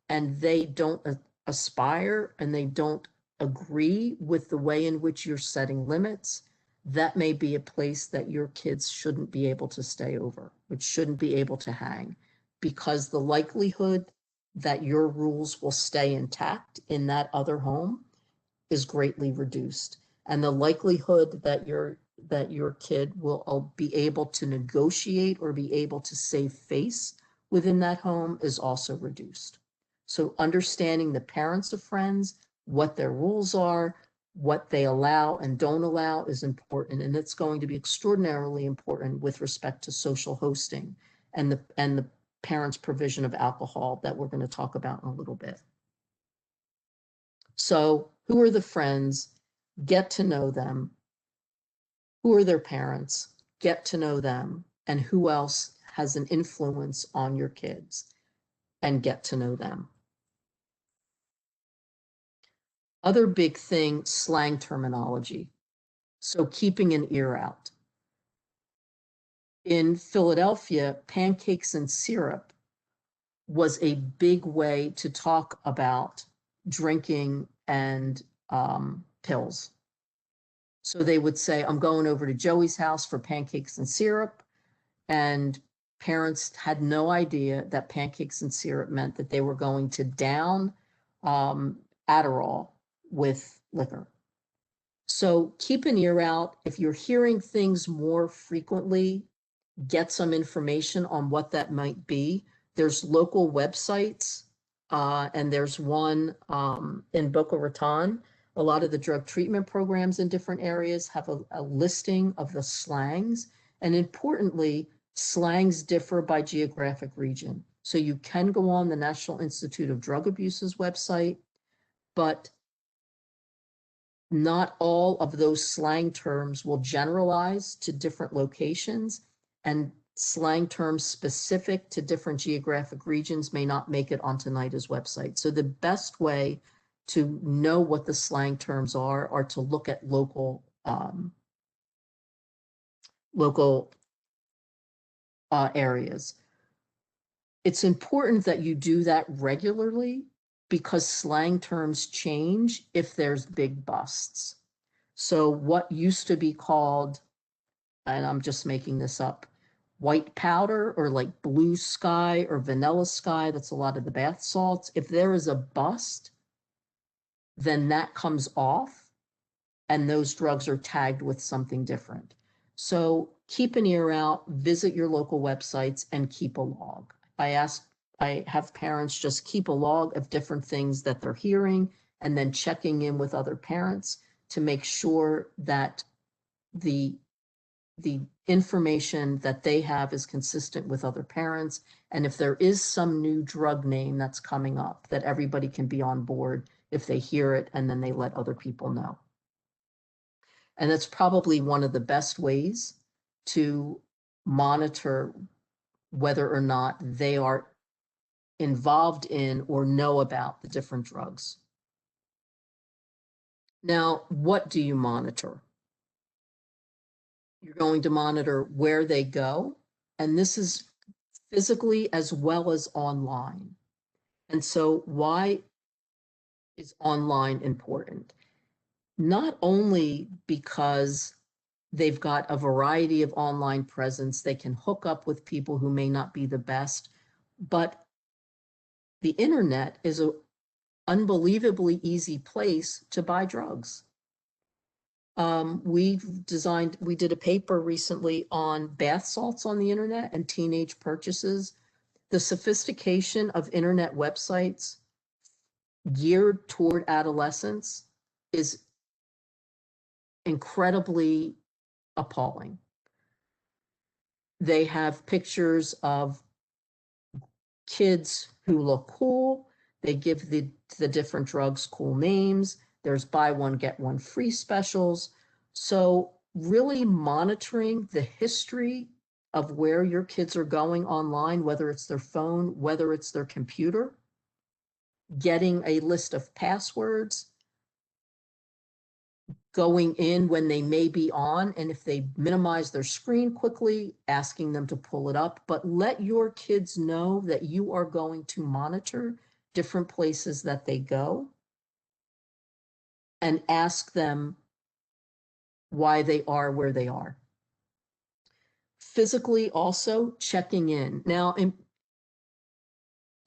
and they don't aspire and they don't agree with the way in which you're setting limits, that may be a place that your kids shouldn't be able to stay over, which shouldn't be able to hang, because the likelihood that your rules will stay intact in that other home is greatly reduced. And the likelihood that your kid will be able to negotiate or be able to save face within that home is also reduced. So understanding the parents of friends, what their rules are, what they allow and don't allow is important. And it's going to be extraordinarily important with respect to social hosting and the parents' provision of alcohol that we're going to talk about in a little bit. So who are the friends? Get to know them. Who are their parents? Get to know them. And who else has an influence on your kids? And get to know them. Other big thing, slang terminology. So keeping an ear out. In Philadelphia, pancakes and syrup was a big way to talk about drinking and pills. So they would say, I'm going over to Joey's house for pancakes and syrup. And parents had no idea that pancakes and syrup meant that they were going to down Adderall with liquor. So keep an ear out. If you're hearing things more frequently, get some information on what that might be. There's local websites, and there's one in Boca Raton. A lot of the drug treatment programs in different areas have a listing of the slangs. And importantly, slangs differ by geographic region. So you can go on the National Institute of Drug Abuse's website, but not all of those slang terms will generalize to different locations, and slang terms specific to different geographic regions may not make it onto NIDA's website. So the best way to know what the slang terms are to look at local areas. It's important that you do that regularly because slang terms change if there's big busts. So what used to be called, and I'm just making this up, white powder or like blue sky or vanilla sky, that's a lot of the bath salts. If there is a bust, then that comes off and those drugs are tagged with something different. So keep an ear out, visit your local websites and keep a log. I have parents just keep a log of different things that they're hearing and then checking in with other parents to make sure that the information that they have is consistent with other parents. And if there is some new drug name that's coming up, that everybody can be on board if they hear it and then they let other people know. And that's probably one of the best ways to monitor whether or not they are involved in or know about the different drugs. Now, what do you monitor? You're going to monitor where they go, and this is physically as well as online. And so why is online important? Not only because they've got a variety of online presence, they can hook up with people who may not be the best, but the internet is an unbelievably easy place to buy drugs. We did a paper recently on bath salts on the internet and teenage purchases. The sophistication of internet websites geared toward adolescence is incredibly appalling. They have pictures of kids who look cool. They give the different drugs cool names. There's buy one, get one free specials. So really monitoring the history of where your kids are going online, whether it's their phone, whether it's their computer, getting a list of passwords, going in when they may be on, and if they minimize their screen quickly, asking them to pull it up, but let your kids know that you are going to monitor different places that they go and ask them why they are where they are. Physically also checking in. Now,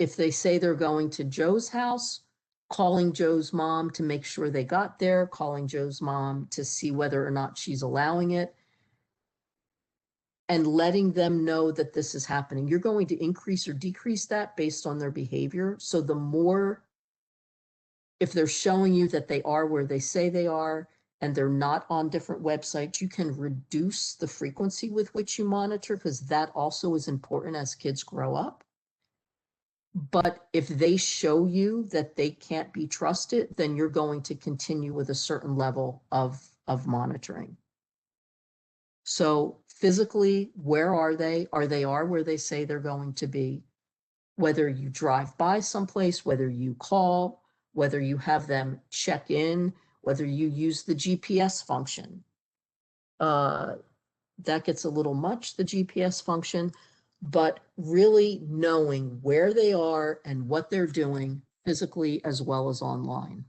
if they say they're going to Joe's house, calling Joe's mom to make sure they got there, calling Joe's mom to see whether or not she's allowing it, and letting them know that this is happening. You're going to increase or decrease that based on their behavior. So the more, if they're showing you that they are where they say they are and they're not on different websites, you can reduce the frequency with which you monitor, because that also is important as kids grow up. But if they show you that they can't be trusted, then you're going to continue with a certain level of monitoring. So physically, where are they? Are they where they say they're going to be? Whether you drive by someplace, whether you call, whether you have them check in, whether you use the GPS function. That gets a little much, the GPS function, but really knowing where they are and what they're doing physically as well as online.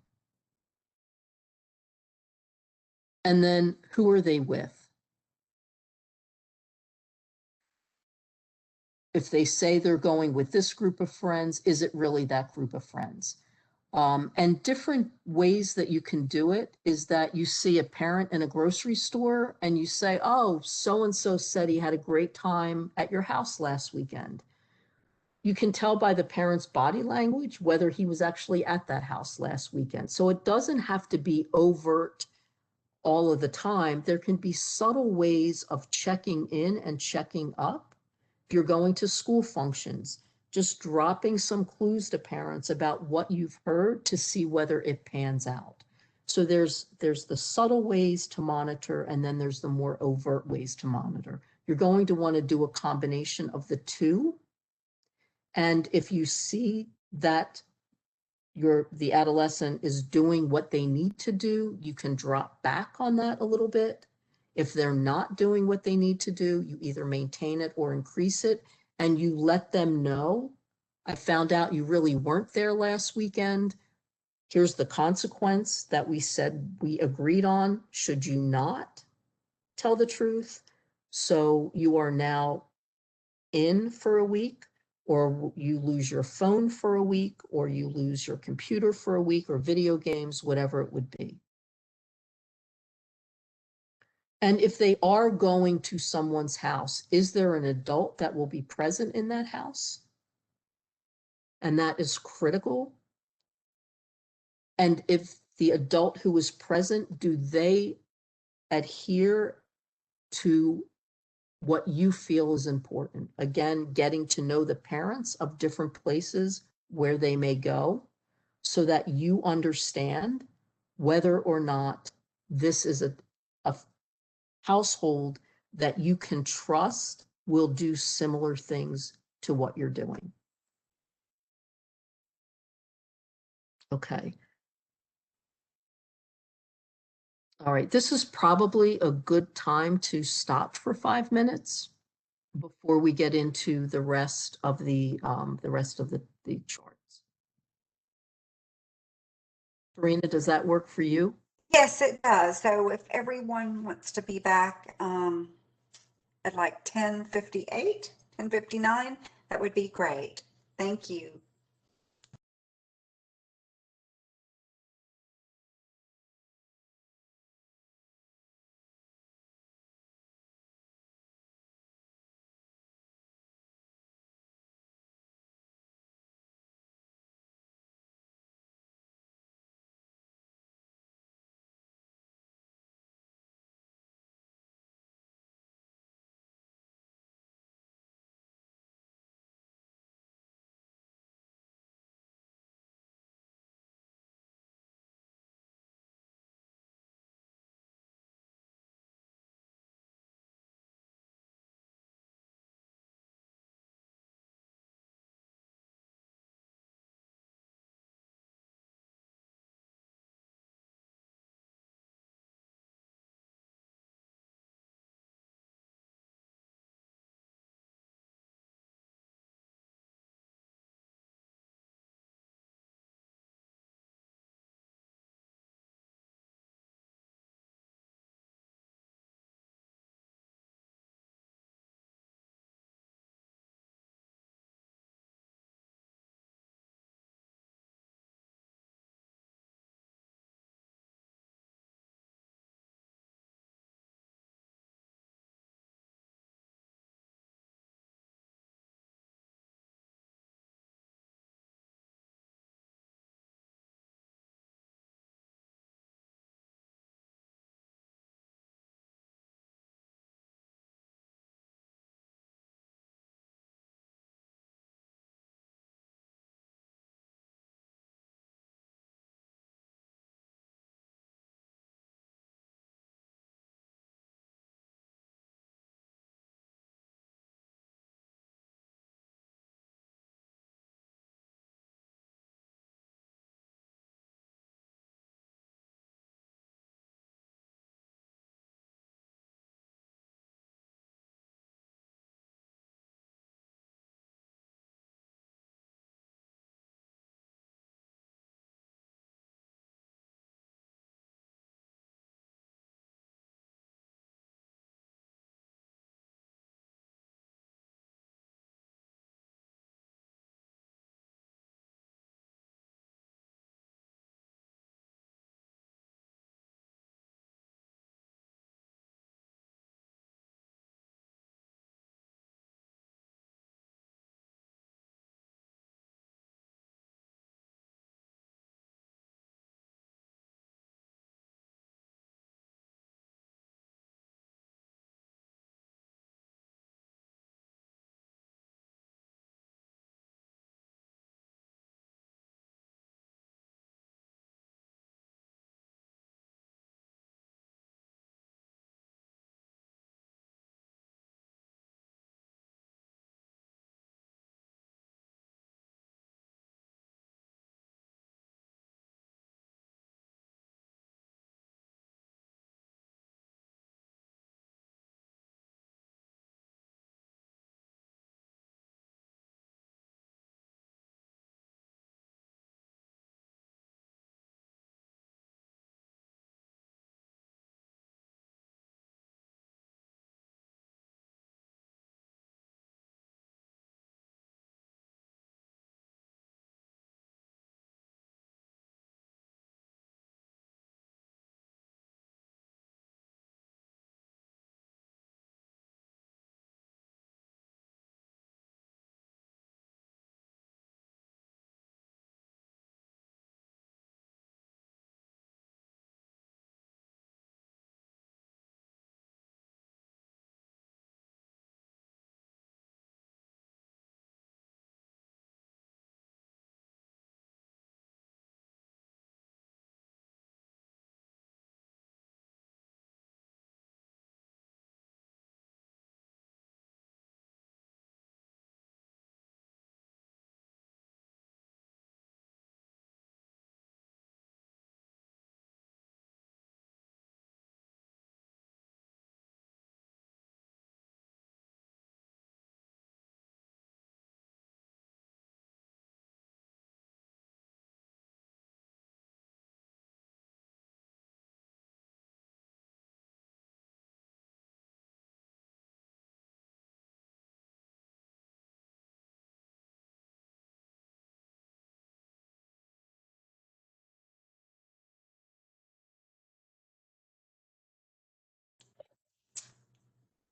And then who are they with? If they say they're going with this group of friends, is it really that group of friends? And different ways that you can do it is that you see a parent in a grocery store and you say, oh, so-and-so said he had a great time at your house last weekend. You can tell by the parent's body language whether he was actually at that house last weekend. So it doesn't have to be overt all of the time. There can be subtle ways of checking in and checking up. If you're going to school functions, just dropping some clues to parents about what you've heard to see whether it pans out. So there's the subtle ways to monitor, and then there's the more overt ways to monitor. You're going to want to do a combination of the two. And if you see that the adolescent is doing what they need to do, you can drop back on that a little bit. If they're not doing what they need to do, you either maintain it or increase it, and you let them know, I found out you really weren't there last weekend. Here's the consequence that we said we agreed on. Should you not tell the truth? So you are now in for a week, or you lose your phone for a week, or you lose your computer for a week, or video games, whatever it would be. And if they are going to someone's house, is there an adult that will be present in that house? And that is critical. And if the adult who is present, do they adhere to what you feel is important? Again, getting to know the parents of different places where they may go so that you understand whether or not this is a household that you can trust will do similar things to what you're doing. Okay. All right, this is probably a good time to stop for 5 minutes before we get into the rest of the charts. Serena, does that work for you? Yes, it does. So if everyone wants to be back at like 10:58, 10:59, that would be great. Thank you.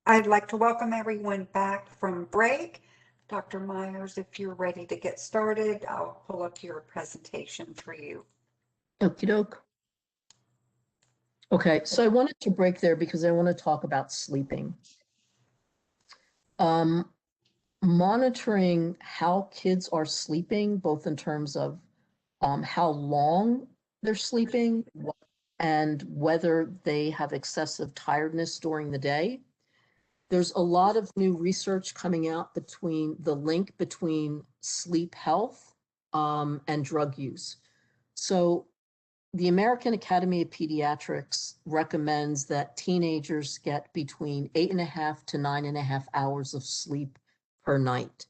I'd like to welcome everyone back from break. Dr. Meyers, if you're ready to get started, I'll pull up your presentation for you. Okie doke. Okay, so I wanted to break there because I want to talk about sleeping. Monitoring how kids are sleeping, both in terms of how long they're sleeping and whether they have excessive tiredness during the day. There's a lot of new research coming out between the link between sleep health and drug use. So the American Academy of Pediatrics recommends that teenagers get between 8.5 to 9.5 hours of sleep per night.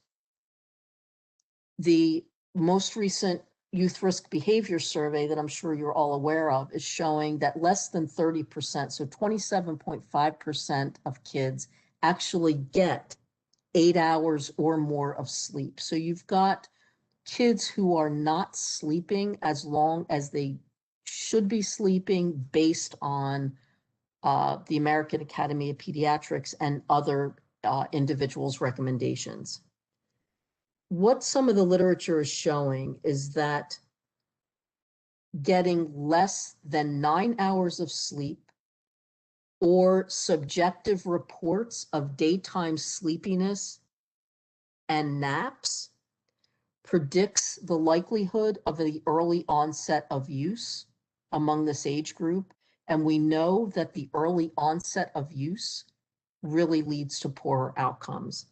The most recent youth risk behavior survey that I'm sure you're all aware of is showing that less than 30%, so 27.5% of kids actually get 8 hours or more of sleep. So you've got kids who are not sleeping as long as they should be sleeping based on the American Academy of Pediatrics and other individuals' recommendations. What some of the literature is showing is that getting less than 9 hours of sleep or subjective reports of daytime sleepiness and naps predicts the likelihood of the early onset of use among this age group. And we know that the early onset of use really leads to poorer outcomes.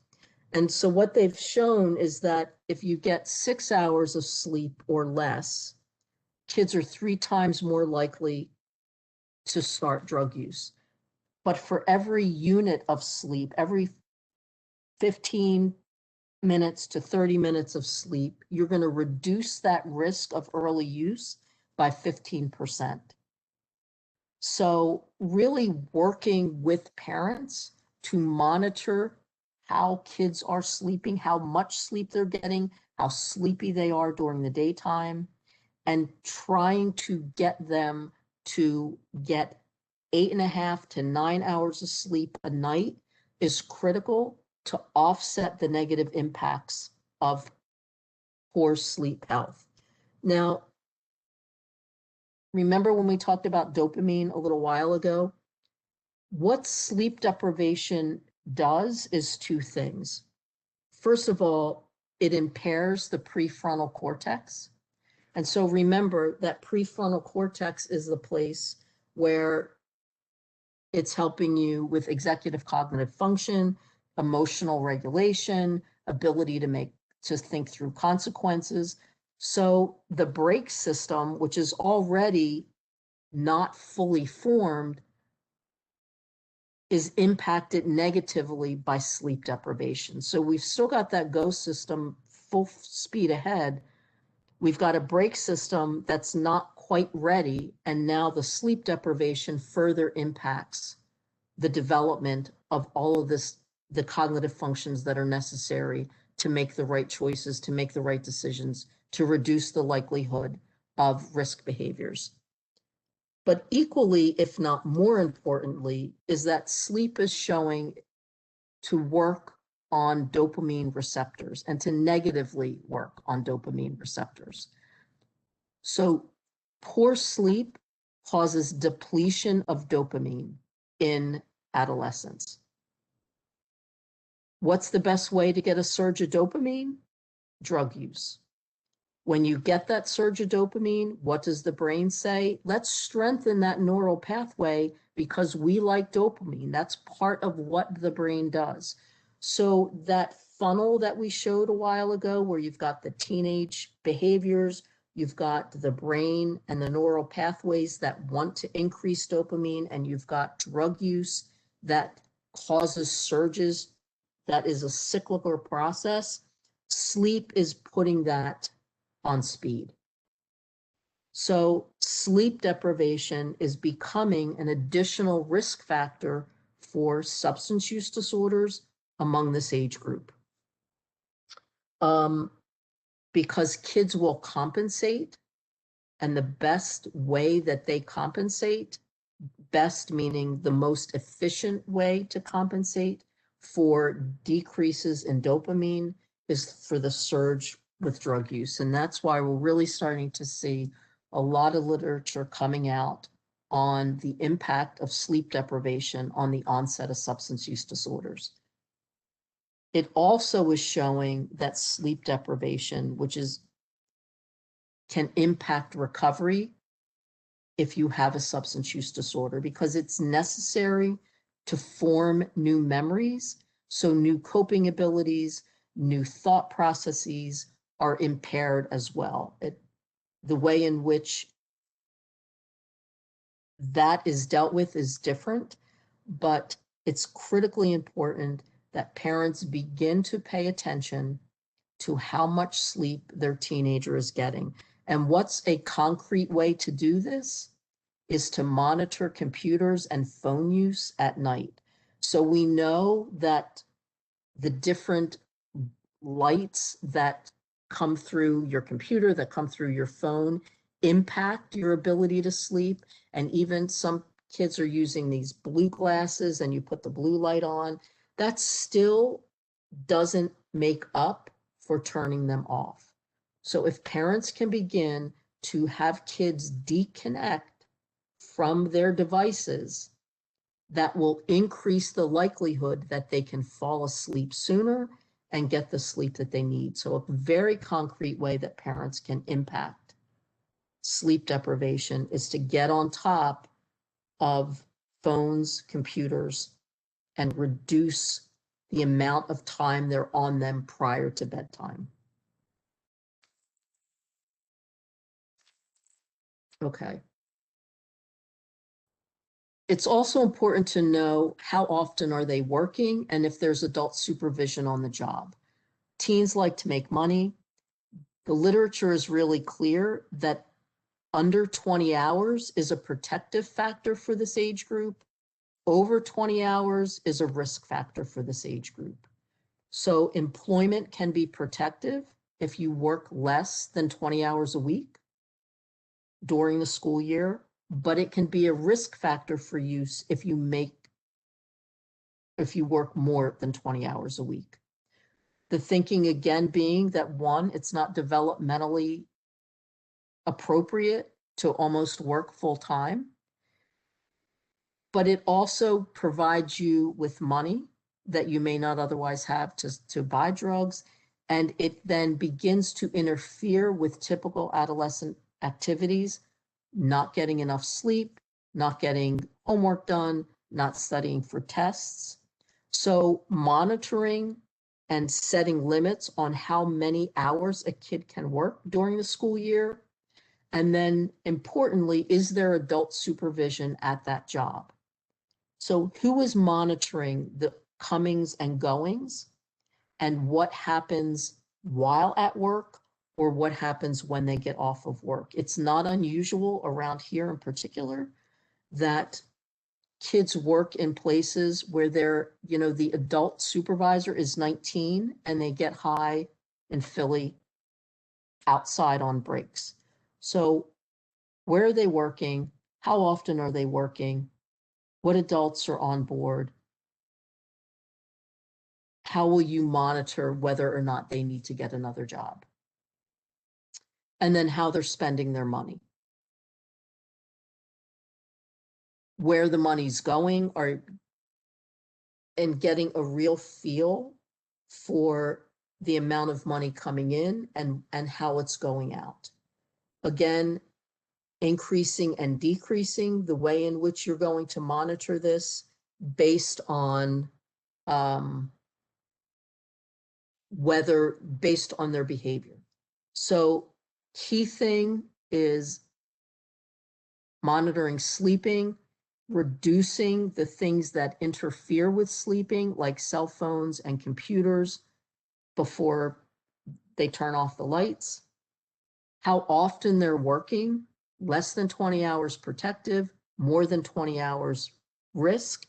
And so what they've shown is that if you get 6 hours of sleep or less, kids are 3 times more likely to start drug use. But for every unit of sleep, every 15 minutes to 30 minutes of sleep, you're going to reduce that risk of early use by 15%. So really working with parents to monitor how kids are sleeping, how much sleep they're getting, how sleepy they are during the daytime, and trying to get them to get 8.5 to 9 hours of sleep a night is critical to offset the negative impacts of poor sleep health. Now, remember when we talked about dopamine a little while ago? What sleep deprivation does is 2 things. First of all, it impairs the prefrontal cortex. And so remember that prefrontal cortex is the place where it's helping you with executive cognitive function, emotional regulation, ability to think through consequences. So the brake system, which is already not fully formed, is impacted negatively by sleep deprivation. So we've still got that go system full speed ahead. We've got a brake system that's not quite ready, and now the sleep deprivation further impacts the development of all of this, the cognitive functions that are necessary to make the right choices, to make the right decisions, to reduce the likelihood of risk behaviors. But equally, if not more importantly, is that sleep is showing to work on dopamine receptors and to negatively work on dopamine receptors. So poor sleep causes depletion of dopamine in adolescence. What's the best way to get a surge of dopamine? Drug use. When you get that surge of dopamine, what does the brain say? Let's strengthen that neural pathway because we like dopamine. That's part of what the brain does. So that funnel that we showed a while ago, where you've got the teenage behaviors, you've got the brain and the neural pathways that want to increase dopamine, and you've got drug use that causes surges. That is a cyclical process. Sleep is putting that on speed. So sleep deprivation is becoming an additional risk factor for substance use disorders among this age group. Because kids will compensate, and the best way that they compensate best meaning the most efficient way to compensate for decreases in dopamine is for the surge with drug use. And that's why we're really starting to see a lot of literature coming out on the impact of sleep deprivation on the onset of substance use disorders. It also is showing that sleep deprivation, can impact recovery if you have a substance use disorder, because it's necessary to form new memories. So new coping abilities, new thought processes are impaired as well. The way in which that is dealt with is different, but it's critically important that parents begin to pay attention to how much sleep their teenager is getting. And what's a concrete way to do this is to monitor computers and phone use at night. So we know that the different lights that come through your computer, that come through your phone, impact your ability to sleep. And even some kids are using these blue glasses and you put the blue light on. That still doesn't make up for turning them off. So if parents can begin to have kids deconnect from their devices, that will increase the likelihood that they can fall asleep sooner and get the sleep that they need. So a very concrete way that parents can impact sleep deprivation is to get on top of phones, computers, and reduce the amount of time they're on them prior to bedtime. Okay. It's also important to know how often are they working and if there's adult supervision on the job. Teens like to make money. The literature is really clear that under 20 hours is a protective factor for this age group. Over 20 hours is a risk factor for this age group. So employment can be protective if you work less than 20 hours a week during the school year, but it can be a risk factor for use if you work more than 20 hours a week. The thinking again being that one, it's not developmentally appropriate to almost work full time, but it also provides you with money that you may not otherwise have to buy drugs. And it then begins to interfere with typical adolescent activities, not getting enough sleep, not getting homework done, not studying for tests. So monitoring and setting limits on how many hours a kid can work during the school year. And then importantly, is there adult supervision at that job? So who is monitoring the comings and goings and what happens while at work or what happens when they get off of work? It's not unusual around here in particular that kids work in places where the adult supervisor is 19 and they get high in Philly outside on breaks. So where are they working? How often are they working? What adults are on board? How will you monitor whether or not they need to get another job? And then how they're spending their money. Where the money's going, and getting a real feel for the amount of money coming in and how it's going out. Again, increasing and decreasing the way in which you're going to monitor this based on based on their behavior. So key thing is monitoring sleeping, reducing the things that interfere with sleeping, like cell phones and computers, before they turn off the lights. How often they're working, less than 20 hours protective, more than 20 hours risk,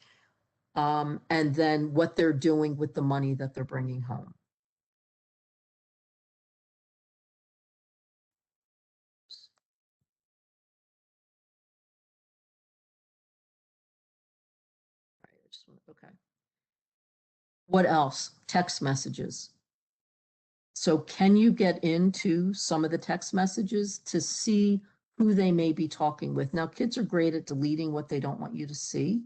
and then what they're doing with the money that they're bringing home. Okay. What else? Text messages. So can you get into some of the text messages to see who they may be talking with? Now, kids are great at deleting what they don't want you to see,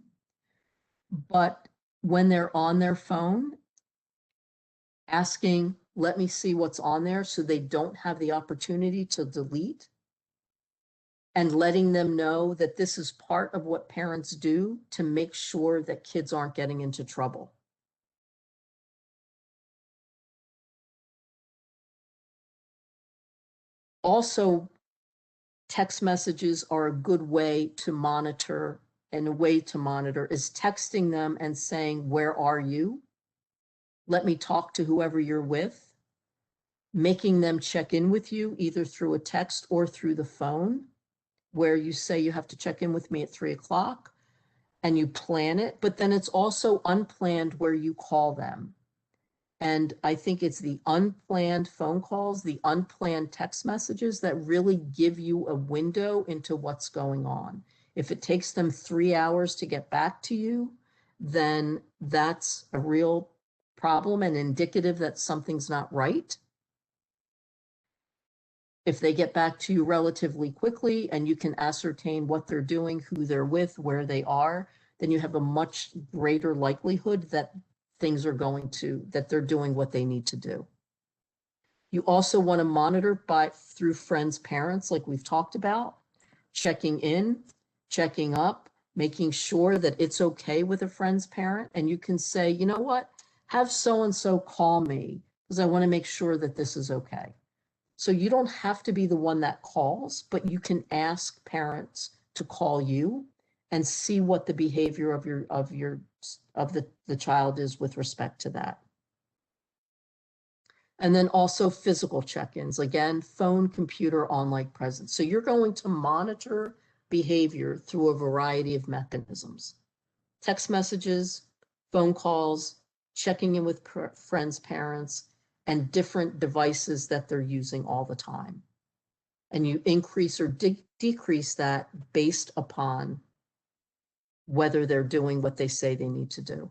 but when they're on their phone, asking, let me see what's on there so they don't have the opportunity to delete, and letting them know that this is part of what parents do to make sure that kids aren't getting into trouble. Also, text messages are a good way to monitor, and a way to monitor is texting them and saying, where are you? Let me talk to whoever you're with, making them check in with you either through a text or through the phone, where you say you have to check in with me at 3 o'clock and you plan it, but then it's also unplanned where you call them. And I think it's the unplanned phone calls, the unplanned text messages that really give you a window into what's going on. If it takes them 3 hours to get back to you, then that's a real problem and indicative that something's not right. If they get back to you relatively quickly and you can ascertain what they're doing, who they're with, where they are, then you have a much greater likelihood that that they're doing what they need to do. You also want to monitor through friends, parents, like we've talked about, checking in, checking up, making sure that it's okay with a friend's parent. And you can say, you know what, have so-and-so call me because I want to make sure that this is okay. So you don't have to be the one that calls, but you can ask parents to call you and see what the behavior of the child is with respect to that. And then also physical check-ins, again, phone, computer, online presence. So you're going to monitor behavior through a variety of mechanisms: text messages, phone calls, checking in with friends, parents, and different devices that they're using all the time. And you increase or decrease that based upon whether they're doing what they say they need to do.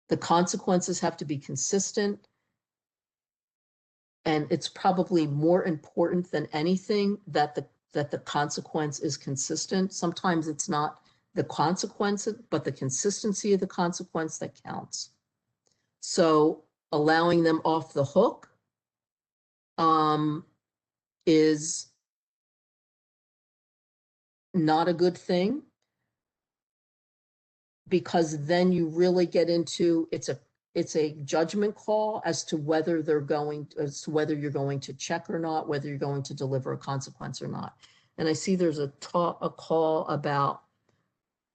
The consequences have to be consistent, and it's probably more important than anything that the consequence is consistent. Sometimes it's not the consequence, but the consistency of the consequence that counts. So allowing them off the hook is not a good thing, because then you really get into, it's a judgment call as to whether you're going to check or not, whether you're going to deliver a consequence or not. And I see there's a call about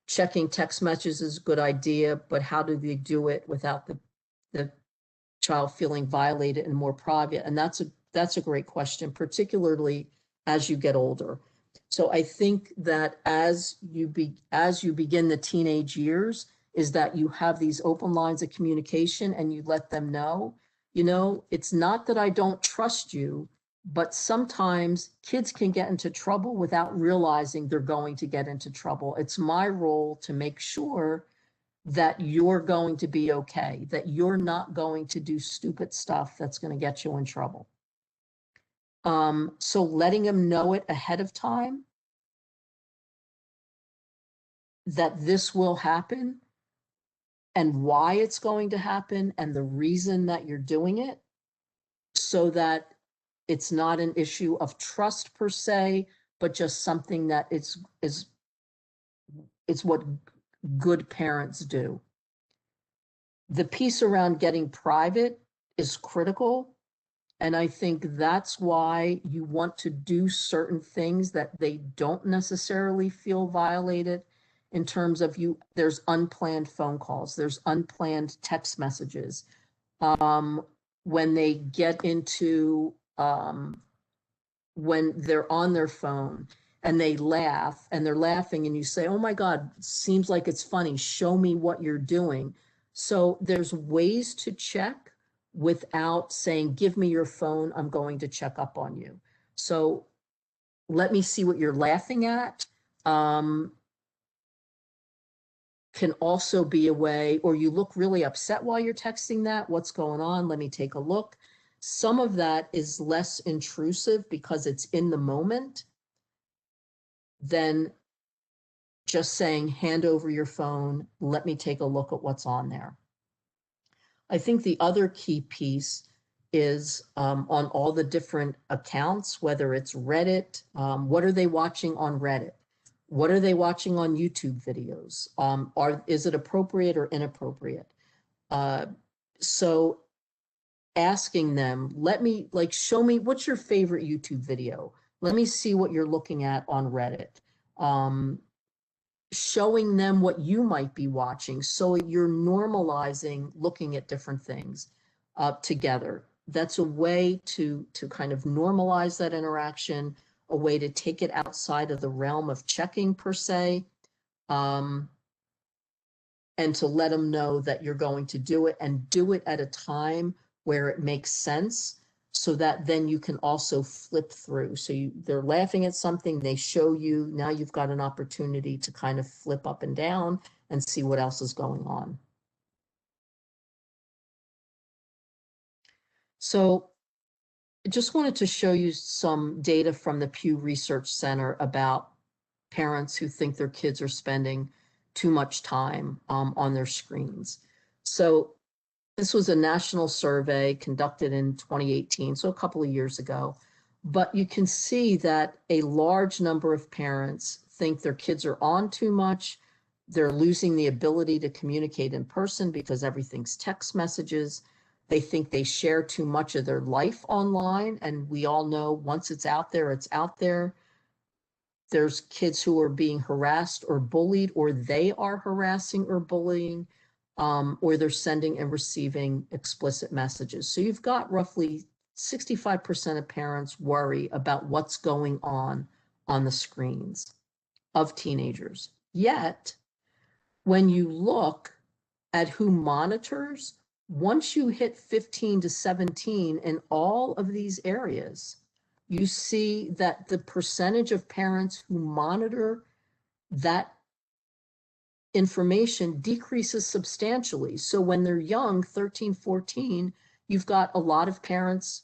checking text messages is a good idea, but how do they do it without the child feeling violated and more private? And that's a great question, particularly as you get older. So I think that as you begin the teenage years, is that you have these open lines of communication and you let them know, it's not that I don't trust you, but sometimes kids can get into trouble without realizing they're going to get into trouble. It's my role to make sure that you're going to be okay, that you're not going to do stupid stuff that's going to get you in trouble. So letting them know it ahead of time, that this will happen and why it's going to happen and the reason that you're doing it, so that it's not an issue of trust per se, but just something that it's what good parents do. The piece around getting private is critical. And I think that's why you want to do certain things that they don't necessarily feel violated, in terms of there's unplanned phone calls, there's unplanned text messages. When they get into, when they're on their phone and they laugh and they're laughing and you say, oh my God, seems like it's funny, show me what you're doing. So there's ways to check without saying, give me your phone, I'm going to check up on you. So let me see what you're laughing at. can also be a way, or you look really upset while you're texting that, what's going on? Let me take a look. Some of that is less intrusive because it's in the moment than just saying, hand over your phone, let me take a look at what's on there. I think the other key piece is on all the different accounts, whether it's Reddit, what are they watching on Reddit? What are they watching on YouTube videos? Is it appropriate or inappropriate? So asking them, show me, what's your favorite YouTube video? Let me see what you're looking at on Reddit. Showing them what you might be watching. So you're normalizing looking at different things together. That's a way to kind of normalize that interaction, a way to take it outside of the realm of checking per se, and to let them know that you're going to do it and do it at a time where it makes sense, so that then you can also flip through. So they're laughing at something, they show you, now you've got an opportunity to kind of flip up and down and see what else is going on. So I just wanted to show you some data from the Pew Research Center about parents who think their kids are spending too much time on their screens. So this was a national survey conducted in 2018, so a couple of years ago. But you can see that a large number of parents think their kids are on too much. They're losing the ability to communicate in person because everything's text messages. They think they share too much of their life online. And we all know once it's out there, it's out there. There's kids who are being harassed or bullied, or they are harassing or bullying, or they're sending and receiving explicit messages. So you've got roughly 65% of parents worry about what's going on the screens of teenagers. Yet, when you look at who monitors, once you hit 15 to 17 in all of these areas, you see that the percentage of parents who monitor that information decreases substantially. So when they're young, 13, 14, you've got a lot of parents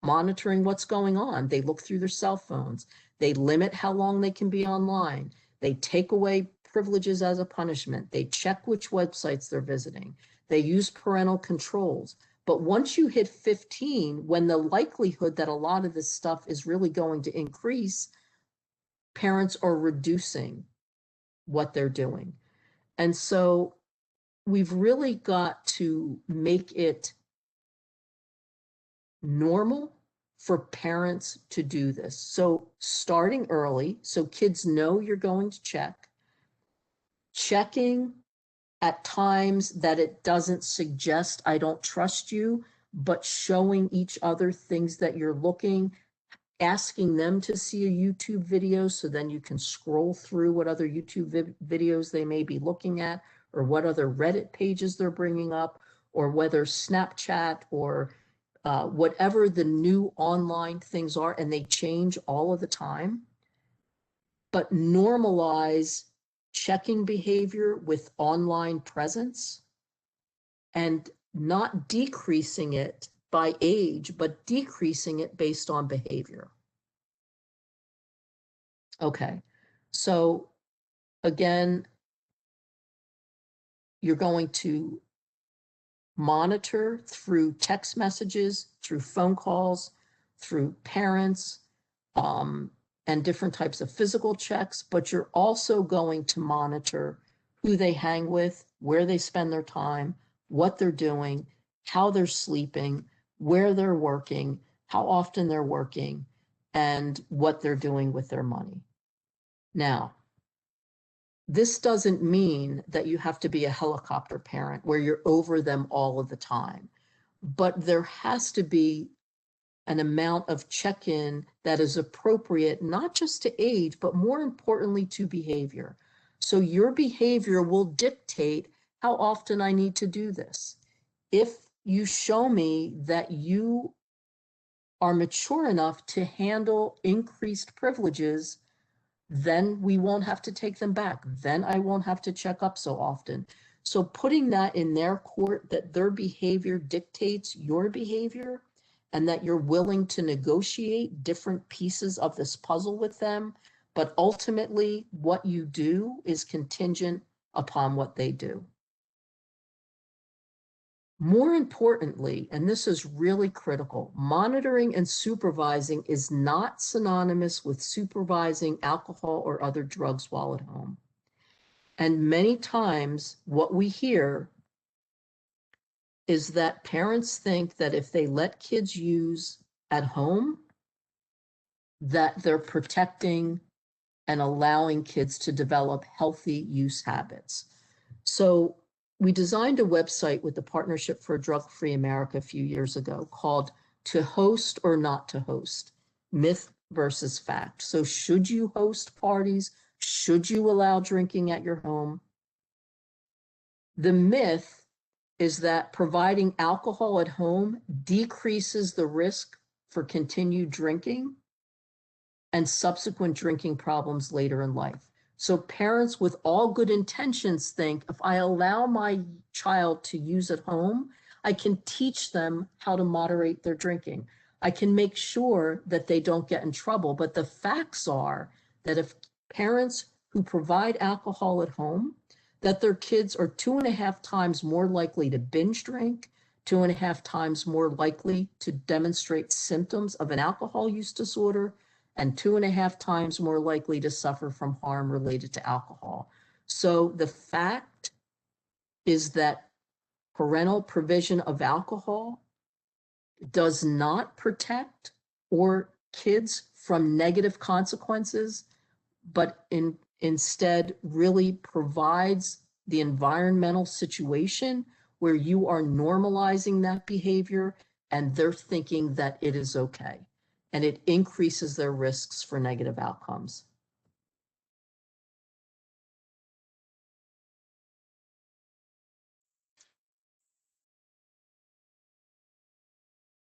monitoring what's going on. They look through their cell phones. They limit how long they can be online. They take away privileges as a punishment. They check which websites they're visiting. They use parental controls. But once you hit 15, when the likelihood that a lot of this stuff is really going to increase, parents are reducing what they're doing. And so we've really got to make it normal for parents to do this. So starting early, so kids know you're going to check, checking at times that it doesn't suggest I don't trust you, but showing each other things that you're looking, asking them to see a YouTube video so then you can scroll through what other YouTube videos they may be looking at, or what other Reddit pages they're bringing up, or whether Snapchat or whatever the new online things are, and they change all of the time. But normalize checking behavior with online presence, and not decreasing it by age, but decreasing it based on behavior. Okay, so again, you're going to monitor through text messages, through phone calls, through parents, and different types of physical checks, but you're also going to monitor who they hang with, where they spend their time, what they're doing, how they're sleeping, where they're working, how often they're working, and what they're doing with their money. Now, this doesn't mean that you have to be a helicopter parent where you're over them all of the time, but there has to be an amount of check-in that is appropriate, not just to age, but more importantly to behavior. So your behavior will dictate how often I need to do this. If you show me that you are mature enough to handle increased privileges, then we won't have to take them back. Then I won't have to check up so often. So putting that in their court, that their behavior dictates your behavior, and that you're willing to negotiate different pieces of this puzzle with them, but ultimately what you do is contingent upon what they do. More importantly, and this is really critical, monitoring and supervising is not synonymous with supervising alcohol or other drugs while at home. And many times what we hear is that parents think that if they let kids use at home, that they're protecting and allowing kids to develop healthy use habits. So we designed a website with the Partnership for a Drug-Free America a few years ago called To Host or Not to Host, Myth versus Fact. So should you host parties? Should you allow drinking at your home? The myth is that providing alcohol at home decreases the risk for continued drinking and subsequent drinking problems later in life. So parents with all good intentions think, if I allow my child to use at home, I can teach them how to moderate their drinking. I can make sure that they don't get in trouble. But the facts are that if parents who provide alcohol at home, that their kids are 2.5 times more likely to binge drink, 2.5 times more likely to demonstrate symptoms of an alcohol use disorder, and 2.5 times more likely to suffer from harm related to alcohol. So the fact is that parental provision of alcohol does not protect or kids from negative consequences, but instead really provides the environmental situation where you are normalizing that behavior and they're thinking that it is okay. And it increases their risks for negative outcomes.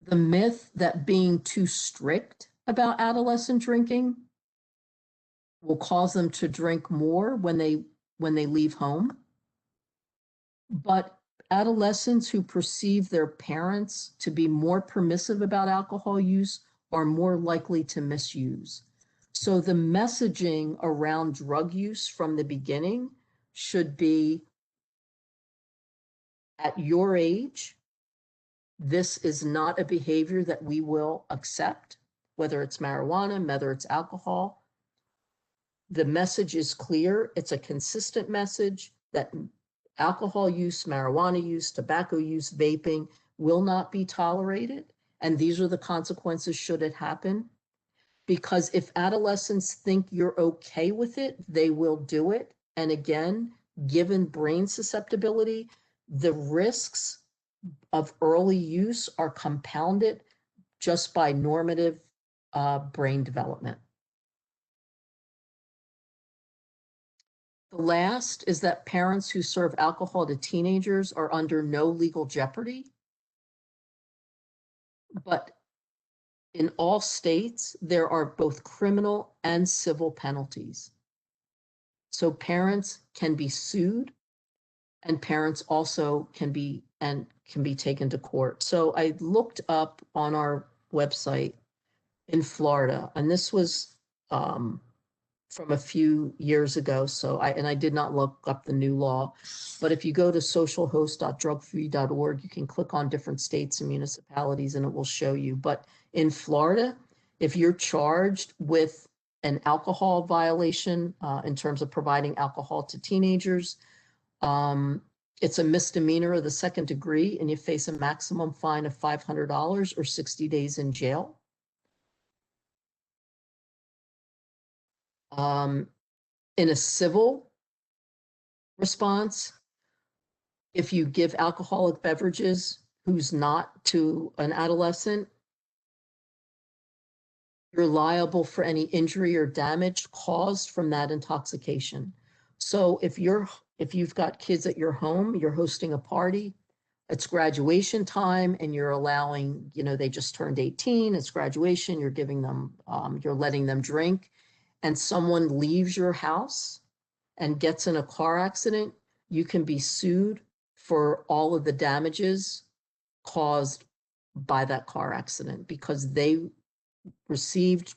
The myth that being too strict about adolescent drinking will cause them to drink more when they leave home. But adolescents who perceive their parents to be more permissive about alcohol use are more likely to misuse. So the messaging around drug use from the beginning should be, at your age, this is not a behavior that we will accept, whether it's marijuana, whether it's alcohol. The message is clear. It's a consistent message that alcohol use, marijuana use, tobacco use, vaping will not be tolerated. And these are the consequences should it happen. Because if adolescents think you're okay with it, they will do it. And again, given brain susceptibility, the risks of early use are compounded just by normative brain development. The last is that parents who serve alcohol to teenagers are under no legal jeopardy. But in all states, there are both criminal and civil penalties. So parents can be sued, and parents also can be taken to court. So I looked up on our website in Florida, and this was from a few years ago. So I did not look up the new law, but if you go to socialhost.drugfree.org, you can click on different states and municipalities and it will show you. But in Florida, if you're charged with an alcohol violation in terms of providing alcohol to teenagers, it's a misdemeanor of the second degree and you face a maximum fine of $500 or 60 days in jail. In a civil response, if you give alcoholic beverages who's not to an adolescent, you're liable for any injury or damage caused from that intoxication. So if you've got kids at your home, you're hosting a party, it's graduation time and you're allowing, they just turned 18, it's graduation, you're giving them, you're letting them drink. and someone leaves your house and gets in a car accident, you can be sued for all of the damages caused by that car accident because they received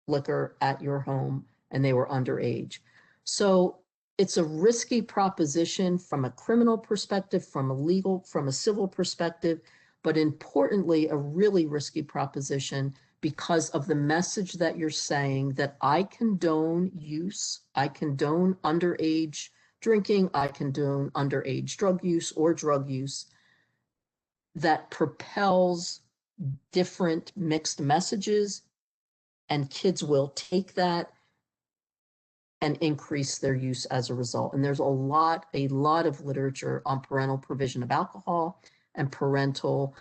liquor at your home and they were underage. So it's a risky proposition from a criminal perspective, from a civil perspective, but importantly, a really risky proposition because of the message that you're saying that I condone use, I condone underage drinking, I condone underage drug use or drug use that propels different mixed messages, and kids will take that and increase their use as a result. And there's a lot of literature on parental provision of alcohol and parental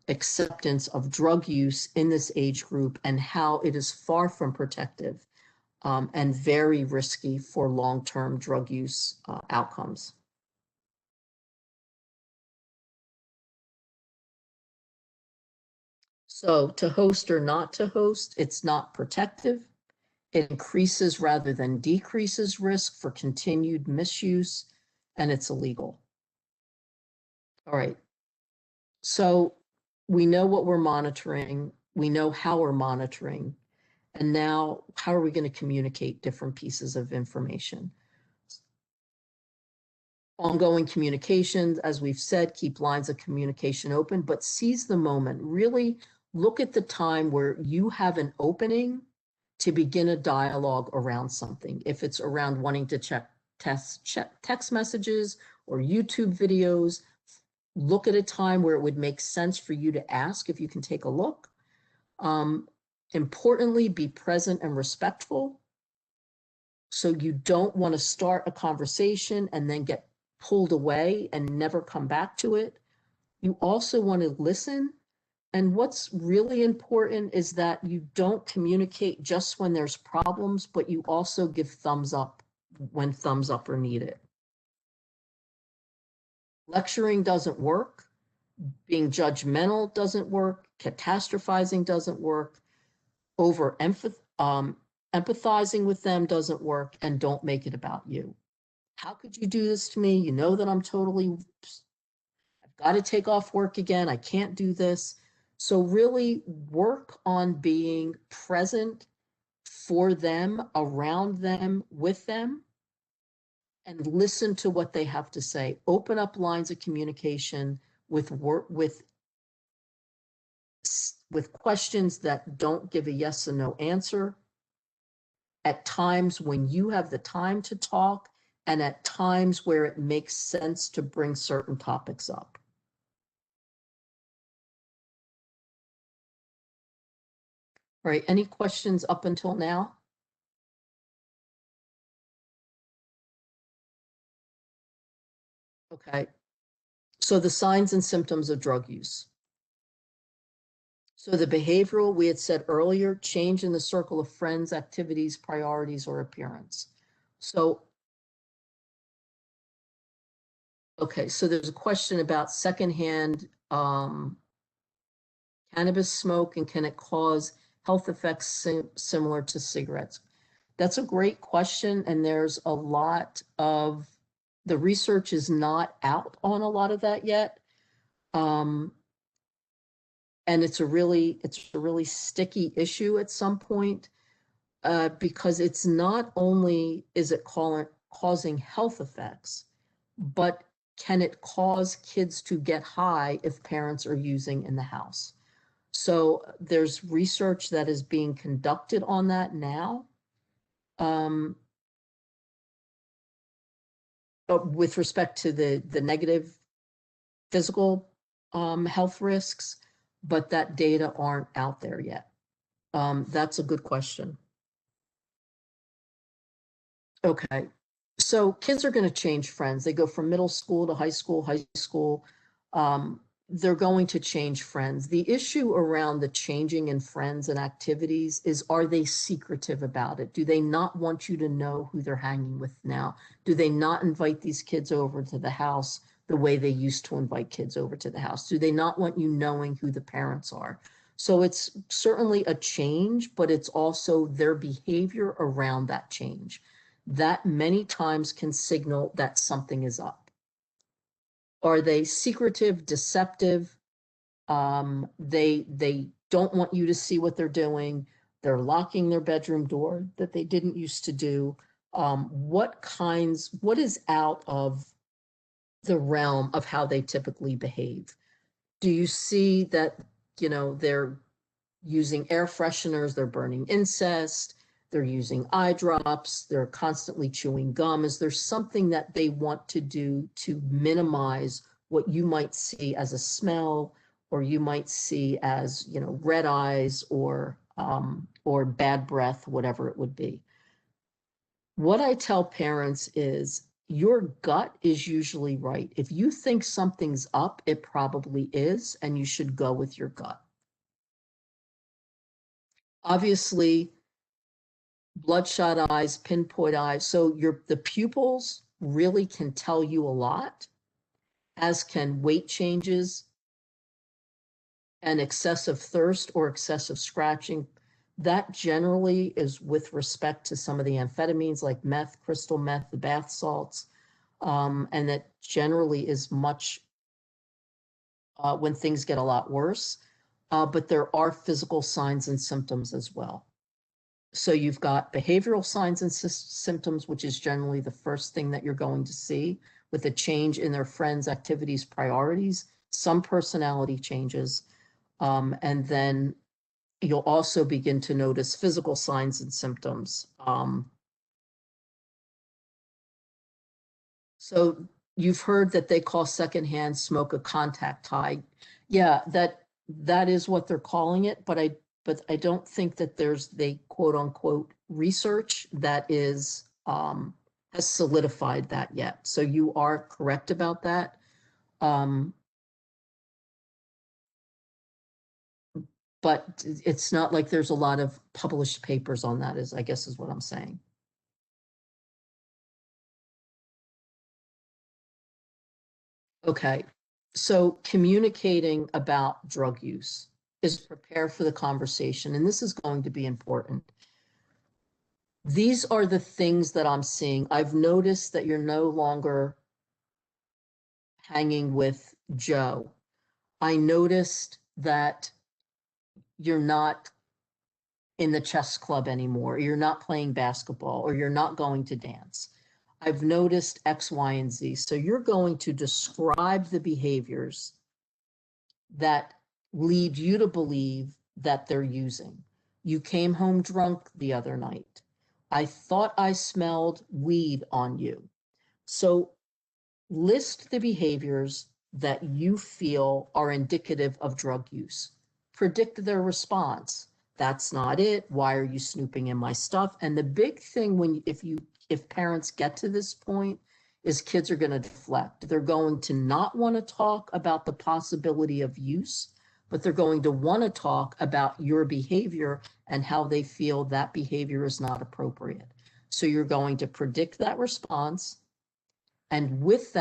acceptance of drug use in this age group and how it is far from protective and very risky for long-term drug use outcomes. So to host or not to host, it's not protective. It increases rather than decreases risk for continued misuse, and it's illegal. All right. So we know what we're monitoring. We know how we're monitoring. And now, how are we going to communicate different pieces of information? Ongoing communications, as we've said, keep lines of communication open, but seize the moment. Really look at the time where you have an opening to begin a dialogue around something. If it's around wanting to check text messages or YouTube videos, look at a time where it would make sense for you to ask if you can take a look. Importantly, be present and respectful. So you don't want to start a conversation and then get pulled away and never come back to it. You also want to listen. And what's really important is that you don't communicate just when there's problems, but you also give thumbs up when thumbs up are needed. Lecturing doesn't work. Being judgmental doesn't work. Catastrophizing doesn't work. Empathizing with them doesn't work, and don't make it about you. How could you do this to me? You know that I've got to take off work again. I can't do this. So really work on being present for them, around them, with them, and listen to what they have to say. Open up lines of communication with questions that don't give a yes and no answer. At times when you have the time to talk, and at times where it makes sense to bring certain topics up. All right, any questions up until now? Okay, so the signs and symptoms of drug use. So the behavioral, we had said earlier, change in the circle of friends, activities, priorities, or appearance. So, okay, so there's a question about secondhand cannabis smoke, and can it cause health effects similar to cigarettes? That's a great question, and there's a lot of, the research is not out on a lot of that yet. And it's a really sticky issue at some point, because it's not only is it causing health effects, but can it cause kids to get high if parents are using in the house? So there's research that is being conducted on that now. With respect to the negative physical health risks, but that data aren't out there yet. That's a good question. Okay, so kids are going to change friends. They go from middle school to high school. They're going to change friends. The issue around the changing in friends and activities is, are they secretive about it? Do they not want you to know who they're hanging with now? Do they not invite these kids over to the house the way they used to invite kids over to the house? Do they not want you knowing who the parents are? So it's certainly a change, but it's also their behavior around that change. That many times can signal that something is up. Are they secretive, deceptive? They don't want you to see what they're doing. They're locking their bedroom door that they didn't used to do. What is out of the realm of how they typically behave? Do you see that, they're using air fresheners, they're burning incest, they're using eye drops, they're constantly chewing gum? Is there something that they want to do to minimize what you might see as a smell, or you might see as, red eyes or bad breath, whatever it would be? What I tell parents is your gut is usually right. If you think something's up, it probably is, and you should go with your gut. Obviously, bloodshot eyes, pinpoint eyes. So the pupils really can tell you a lot, as can weight changes and excessive thirst or excessive scratching. That generally is with respect to some of the amphetamines like meth, crystal meth, the bath salts. And that generally is much when things get a lot worse. But there are physical signs and symptoms as well. So you've got behavioral signs and symptoms, which is generally the first thing that you're going to see, with a change in their friends' activities, priorities, some personality changes. And then you'll also begin to notice physical signs and symptoms. So you've heard that they call secondhand smoke a contact high. Yeah, that is what they're calling it, but I don't think that they quote unquote research that is has solidified that yet. So you are correct about that. But it's not like there's a lot of published papers on that, I guess is what I'm saying. Okay, so communicating about drug use is prepare for the conversation, and this is going to be important. These are the things that I'm seeing. I've noticed that you're no longer hanging with Joe. I noticed that you're not in the chess club anymore, you're not playing basketball, or you're not going to dance. I've noticed X, Y, and Z. So you're going to describe the behaviors that lead you to believe that they're using. You came home drunk the other night. I thought I smelled weed on you. So list the behaviors that you feel are indicative of drug use. Predict their response. That's not it. Why are you snooping in my stuff? And the big thing if parents get to this point is kids are going to deflect. They're going to not want to talk about the possibility of use, but they're going to want to talk about your behavior and how they feel that behavior is not appropriate. So you're going to predict that response. And with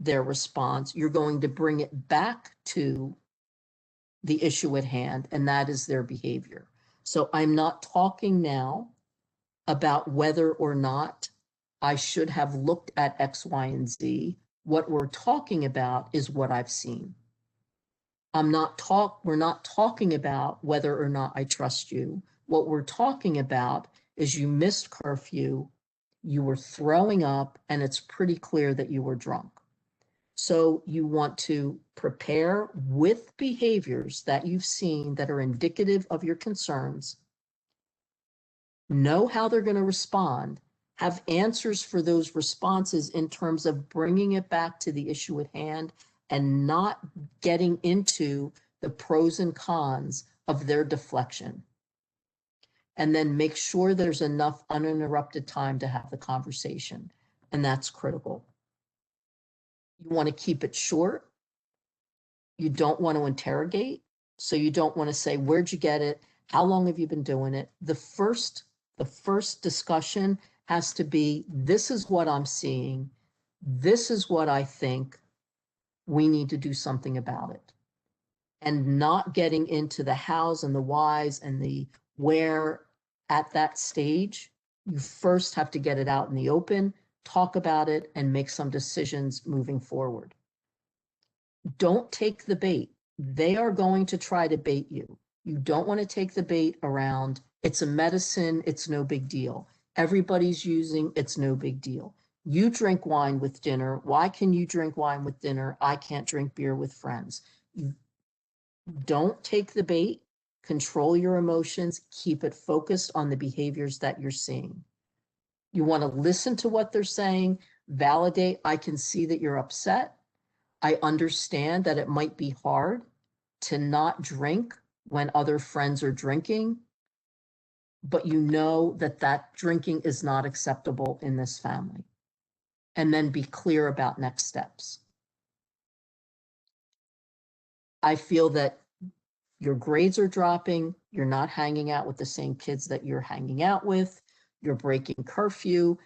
their response, you're going to bring it back to the issue at hand, and that is their behavior. So I'm not talking now about whether or not I should have looked at X, Y, and Z. What we're talking about is what I've seen. We're not talking about whether or not I trust you. What we're talking about is you missed curfew, you were throwing up, and it's pretty clear that you were drunk. So you want to prepare with behaviors that you've seen that are indicative of your concerns, know how they're going to respond, have answers for those responses in terms of bringing it back to the issue at hand and not getting into the pros and cons of their deflection. And then make sure there's enough uninterrupted time to have the conversation. And that's critical. You want to keep it short. You don't want to interrogate. So you don't want to say, where'd you get it? How long have you been doing it? The first discussion has to be, this is what I'm seeing. This is what I think. We need to do something about it. and not getting into the hows and the whys and the where at that stage. You first have to get it out in the open, talk about it, and make some decisions moving forward. Don't take the bait. They are going to try to bait you. You don't want to take the bait around, it's a medicine, it's no big deal. Everybody's using, it's no big deal. You drink wine with dinner. Why can you drink wine with dinner? I can't drink beer with friends. Don't take the bait. Control your emotions. Keep it focused on the behaviors that you're seeing. You want to listen to what they're saying, validate. I can see that you're upset. I understand that it might be hard to not drink when other friends are drinking, but you know that that drinking is not acceptable in this family. And then be clear about next steps. I feel that your grades are dropping, you're not hanging out with the same kids that you're hanging out with, you're breaking curfew,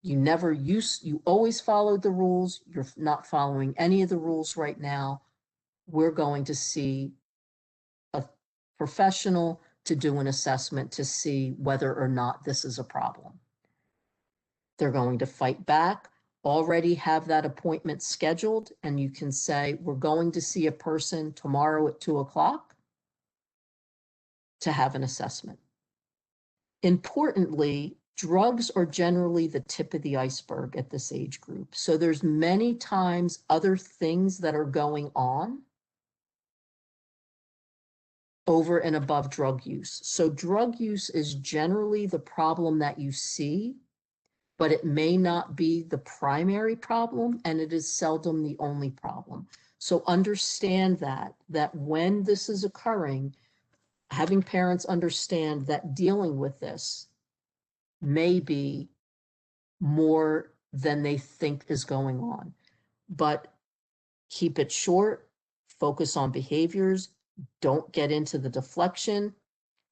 you always followed the rules, you're not following any of the rules right now. We're going to see a professional to do an assessment to see whether or not this is a problem. They're going to fight back, already have that appointment scheduled, and you can say, we're going to see a person tomorrow at 2:00 to have an assessment. Importantly, drugs are generally the tip of the iceberg at this age group. So there's many times other things that are going on over and above drug use. So drug use is generally the problem that you see, but it may not be the primary problem, and it is seldom the only problem. So understand that when this is occurring, having parents understand that dealing with this may be more than they think is going on. But keep it short, focus on behaviors, don't get into the deflection,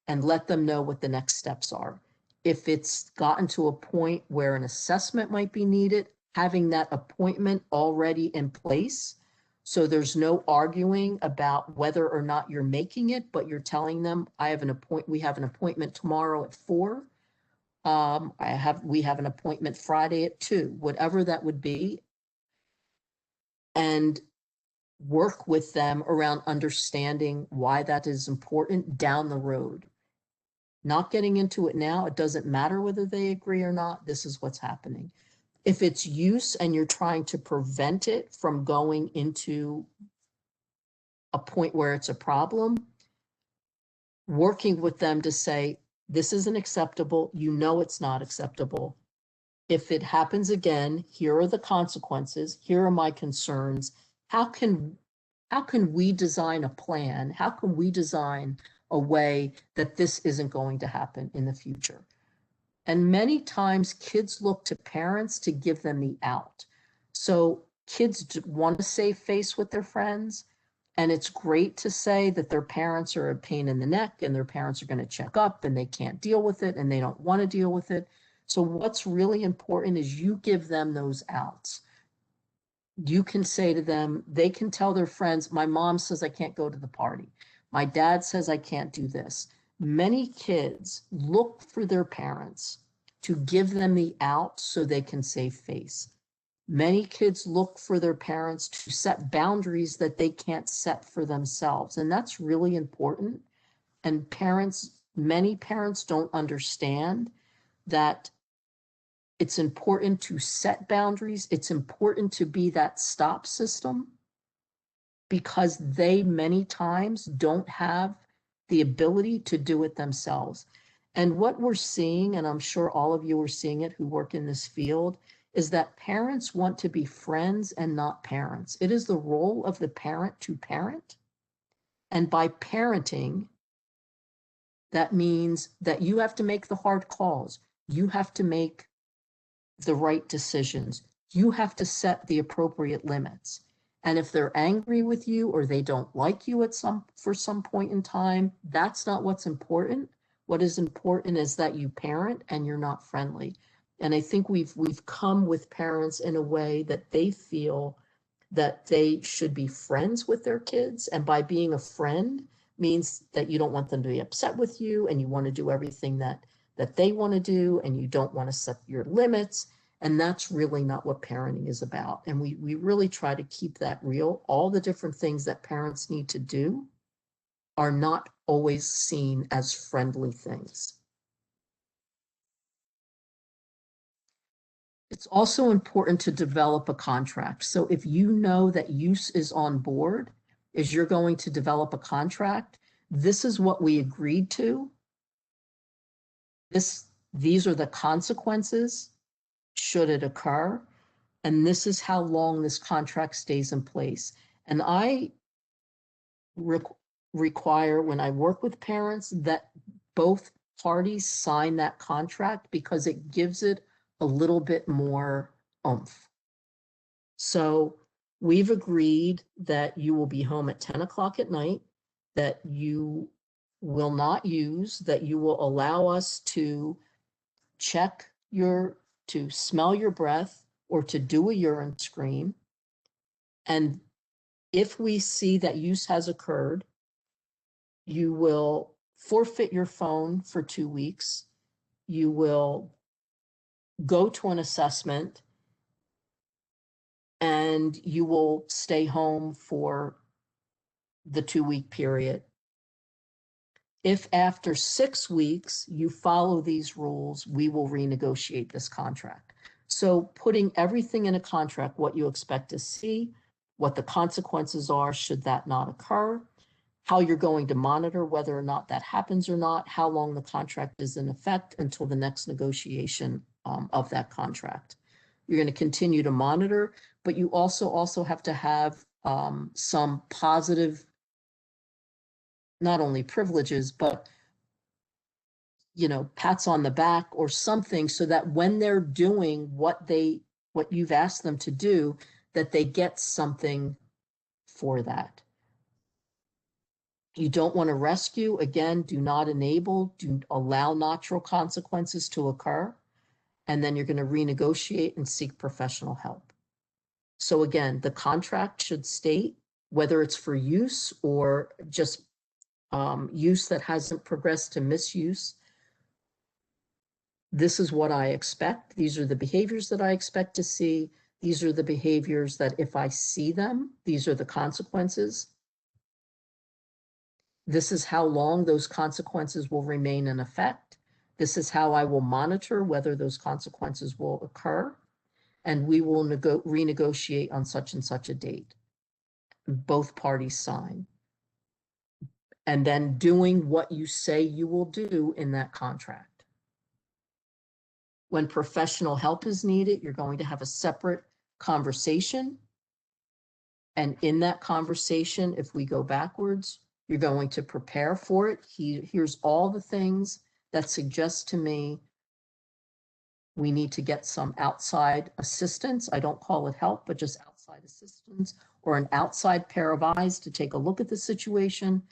and let them know what the next steps are. If it's gotten to a point where an assessment might be needed, having that appointment already in place, so there's no arguing about whether or not you're making it, but you're telling them, we have an appointment tomorrow at 4. We have an appointment Friday at 2, whatever that would be, and work with them around understanding why that is important down the road. Not getting into it now, it doesn't matter whether they agree or not, this is what's happening. If it's use and you're trying to prevent it from going into a point where it's a problem, working with them to say, this isn't acceptable, you know it's not acceptable. If it happens again, here are the consequences, here are my concerns. How can we design a plan? How can we design a way that this isn't going to happen in the future? And many times kids look to parents to give them the out. So kids want to save face with their friends, and it's great to say that their parents are a pain in the neck and their parents are going to check up and they can't deal with it and they don't want to deal with it. So what's really important is you give them those outs. You can say to them, they can tell their friends, my mom says I can't go to the party. My dad says I can't do this. Many kids look for their parents to give them the out so they can save face. Many kids look for their parents to set boundaries that they can't set for themselves. And that's really important. And many parents don't understand that it's important to set boundaries. It's important to be that stop system because they many times don't have the ability to do it themselves. And what we're seeing, and I'm sure all of you are seeing it who work in this field, is that parents want to be friends and not parents. It is the role of the parent to parent. And by parenting, that means that you have to make the hard calls. You have to make the right decisions. You have to set the appropriate limits. And if they're angry with you or they don't like you for some point in time, that's not what's important. What is important is that you parent and you're not friendly. And I think we've come with parents in a way that they feel that they should be friends with their kids. And by being a friend means that you don't want them to be upset with you and you want to do everything that they want to do and you don't want to set your limits. And that's really not what parenting is about. And we really try to keep that real. All the different things that parents need to do are not always seen as friendly things. It's also important to develop a contract. So if you know that use is on board, is you're going to develop a contract, this is what we agreed to. These are the consequences should it occur. And this is how long this contract stays in place. And I require, when I work with parents, that both parties sign that contract because it gives it a little bit more oomph. So we've agreed that you will be home at 10 o'clock at night, that you will not use, that you will allow us to to smell your breath or to do a urine screen. And if we see that use has occurred, you will forfeit your phone for 2 weeks. You will go to an assessment and you will stay home for the 2-week period. If after 6 weeks you follow these rules, we will renegotiate this contract. So putting everything in a contract, what you expect to see, what the consequences are should that not occur, how you're going to monitor whether or not that happens or not, how long the contract is in effect until the next negotiation of that contract. You're going to continue to monitor, but you also have to have some positive, not only privileges, but pats on the back or something so that when they're doing what you've asked them to do, that they get something for that. You don't want to rescue, again, do not enable, do allow natural consequences to occur, and then you're going to renegotiate and seek professional help. So again, the contract should state whether it's for use or just use that hasn't progressed to misuse. This is what I expect. These are the behaviors that I expect to see. These are the behaviors that if I see them, these are the consequences. This is how long those consequences will remain in effect. This is how I will monitor whether those consequences will occur. And we will renegotiate on such and such a date. Both parties sign. And then doing what you say you will do in that contract. When professional help is needed, you're going to have a separate conversation. And in that conversation, if we go backwards, you're going to prepare for it. Here's all the things that suggest to me we need to get some outside assistance. I don't call it help, but just outside assistance or an outside pair of eyes to take a look at the situation,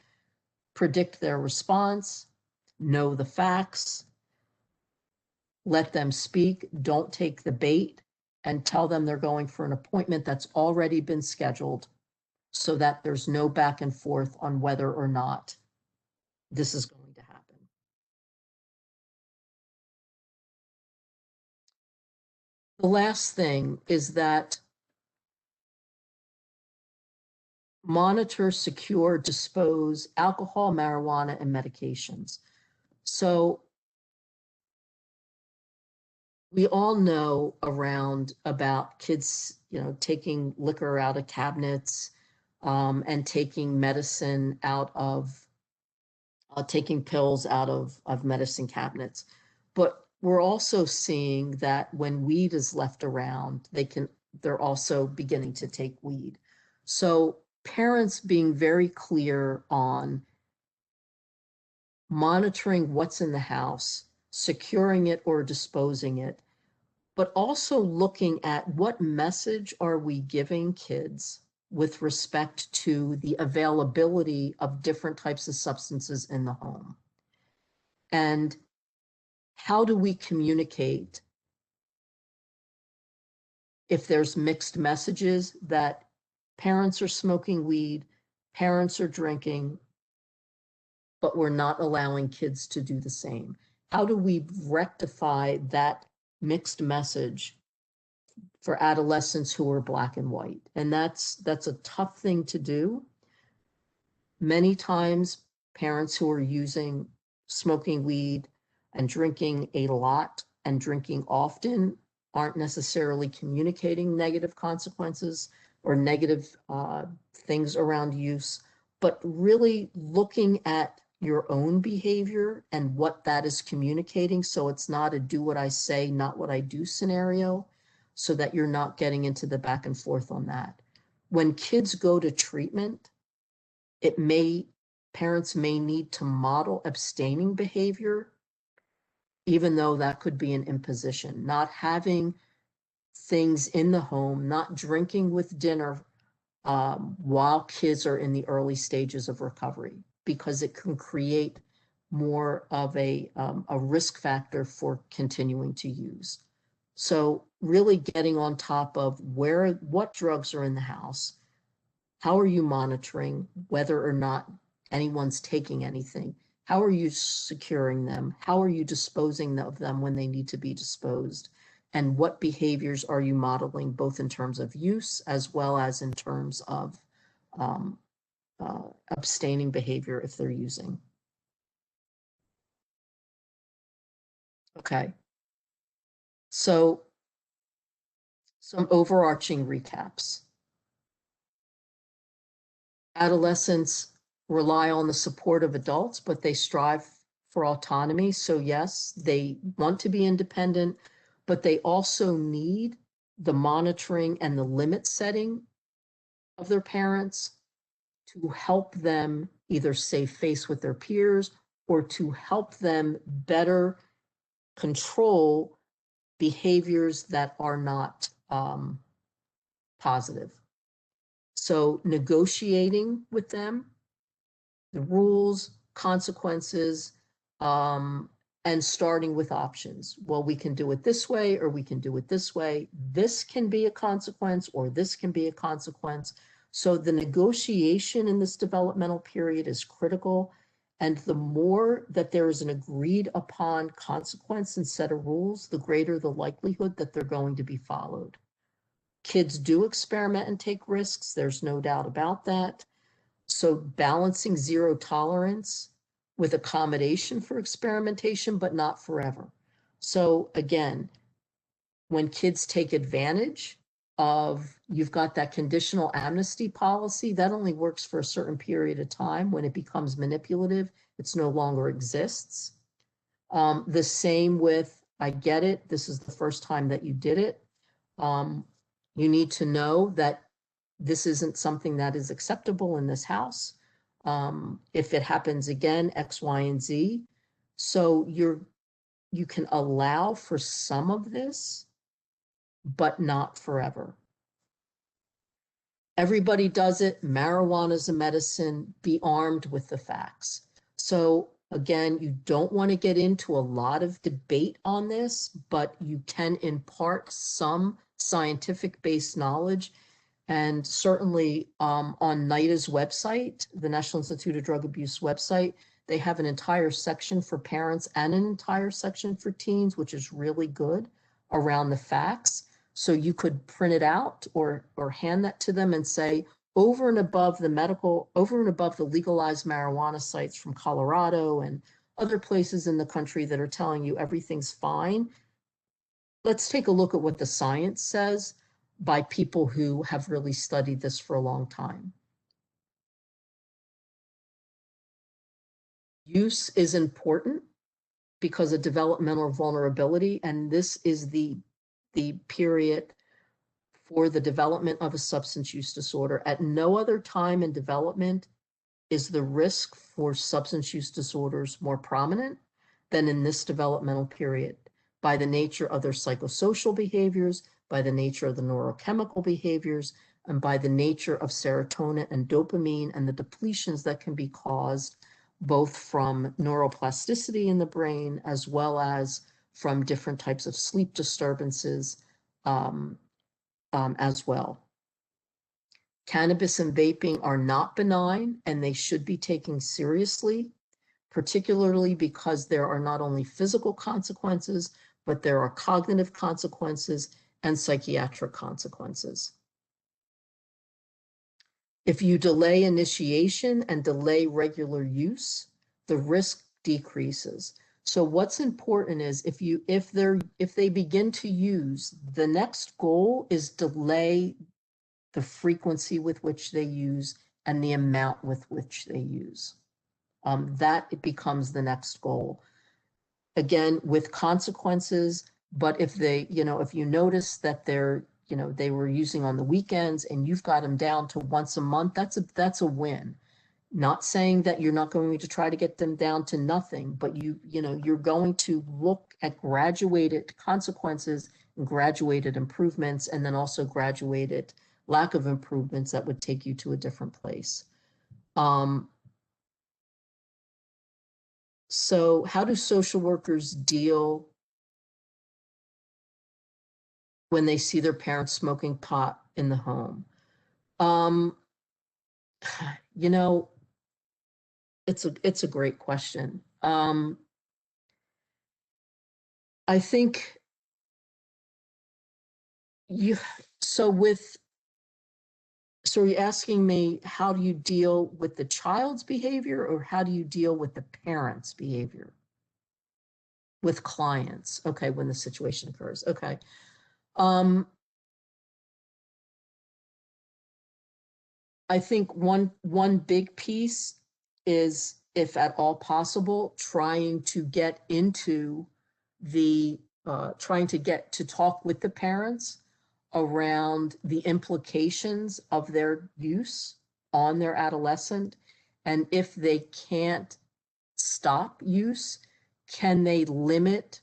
predict their response, know the facts, let them speak, don't take the bait, and tell them they're going for an appointment that's already been scheduled so that there's no back and forth on whether or not this is going to happen. The last thing is that monitor, secure, dispose alcohol, marijuana, and medications. So we all know about kids, taking liquor out of cabinets and taking medicine out of, taking pills out of medicine cabinets. But we're also seeing that when weed is left around, they're also beginning to take weed. So parents being very clear on monitoring what's in the house, securing it or disposing it, but also looking at what message are we giving kids with respect to the availability of different types of substances in the home. And how do we communicate if there's mixed messages that Parents are smoking weed, parents are drinking, but we're not allowing kids to do the same. How do we rectify that mixed message for adolescents who are Black and white? And that's a tough thing to do. Many times, parents who are using smoking weed and drinking a lot and drinking often aren't necessarily communicating negative consequences or negative things around use, but really looking at your own behavior and what that is communicating. So it's not a do what I say, not what I do scenario, so that you're not getting into the back and forth on that. When kids go to treatment, parents may need to model abstaining behavior, even though that could be an imposition. Not having things in the home, not drinking with dinner while kids are in the early stages of recovery, because it can create more of a risk factor for continuing to use. So really getting on top of what drugs are in the house, how are you monitoring whether or not anyone's taking anything? How are you securing them? How are you disposing of them when they need to be disposed? And what behaviors are you modeling, both in terms of use as well as in terms of abstaining behavior if they're using? Okay. So some overarching recaps. Adolescents rely on the support of adults, but they strive for autonomy. So yes, they want to be independent, but they also need the monitoring and the limit setting of their parents to help them either save face with their peers or to help them better control behaviors that are not positive. So negotiating with them, the rules, consequences, and starting with options. Well, we can do it this way, or we can do it this way. This can be a consequence, or this can be a consequence. So the negotiation in this developmental period is critical. And the more that there is an agreed upon consequence and set of rules, the greater the likelihood that they're going to be followed. Kids do experiment and take risks. There's no doubt about that. So balancing zero tolerance with accommodation for experimentation, but not forever. So again, when kids take advantage of, you've got that conditional amnesty policy, that only works for a certain period of time. When it becomes manipulative, it's no longer exists. The same with, I get it, this is the first time that you did it. You need to know that this isn't something that is acceptable in this house. If it happens again, X, Y, and Z. So you can allow for some of this, but not forever. Everybody does it. Marijuana is a medicine. Be armed with the facts. So again, you don't want to get into a lot of debate on this, but you can impart some scientific-based knowledge. And certainly on NIDA's website, the National Institute of Drug Abuse website, they have an entire section for parents and an entire section for teens, which is really good around the facts. So you could print it out or hand that to them and say, over and above the legalized marijuana sites from Colorado and other places in the country that are telling you everything's fine, let's take a look at what the science says by people who have really studied this for a long time. Use is important because of developmental vulnerability, and this is the period for the development of a substance use disorder. At no other time in development is the risk for substance use disorders more prominent than in this developmental period, by the nature of their psychosocial behaviors, by the nature of the neurochemical behaviors, and by the nature of serotonin and dopamine and the depletions that can be caused both from neuroplasticity in the brain as well as from different types of sleep disturbances as well. Cannabis and vaping are not benign, and they should be taken seriously, particularly because there are not only physical consequences, but there are cognitive consequences and psychiatric consequences. If you delay initiation and delay regular use, the risk decreases. So what's important is if they begin to use, the next goal is delay the frequency with which they use and the amount with which they use. That it becomes the next goal. Again, with consequences, but if they, if you notice that they were using on the weekends and you've got them down to once a month, that's a win. Not saying that you're not going to try to get them down to nothing, but you're going to look at graduated consequences and graduated improvements, and then also graduated lack of improvements that would take you to a different place. So how do social workers deal when they see their parents smoking pot in the home? It's a great question. I think so are you asking me, how do you deal with the child's behavior, or how do you deal with the parent's behavior? With clients, okay, when the situation occurs, okay. I think one big piece is, if at all possible, trying to get to talk with the parents around the implications of their use on their adolescent. And if they can't stop use, can they limit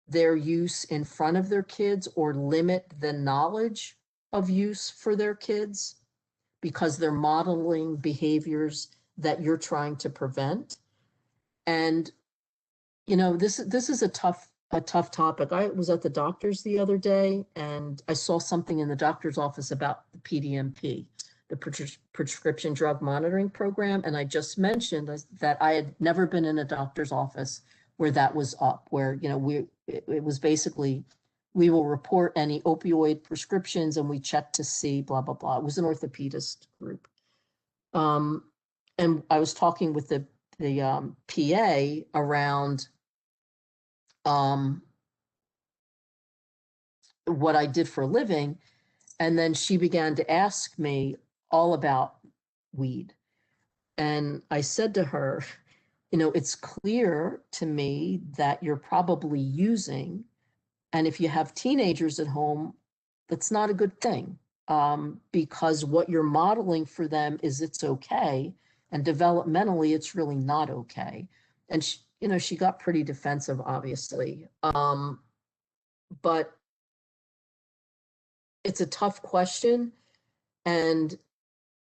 their use in front of their kids, or limit the knowledge of use for their kids, because they're modeling behaviors that you're trying to prevent. And this is a tough topic. I was at the doctor's the other day, and I saw something in the doctor's office about the PDMP, the prescription drug monitoring program. And I just mentioned that I had never been in a doctor's office where that was up, where, it was basically, we will report any opioid prescriptions and we check to see blah, blah, blah. It was an orthopedist group. And I was talking with the PA around what I did for a living. And then she began to ask me all about weed. And I said to her, it's clear to me that you're probably using, and if you have teenagers at home, that's not a good thing, because what you're modeling for them is it's okay, and developmentally, it's really not okay. And she got pretty defensive, obviously. But it's a tough question, and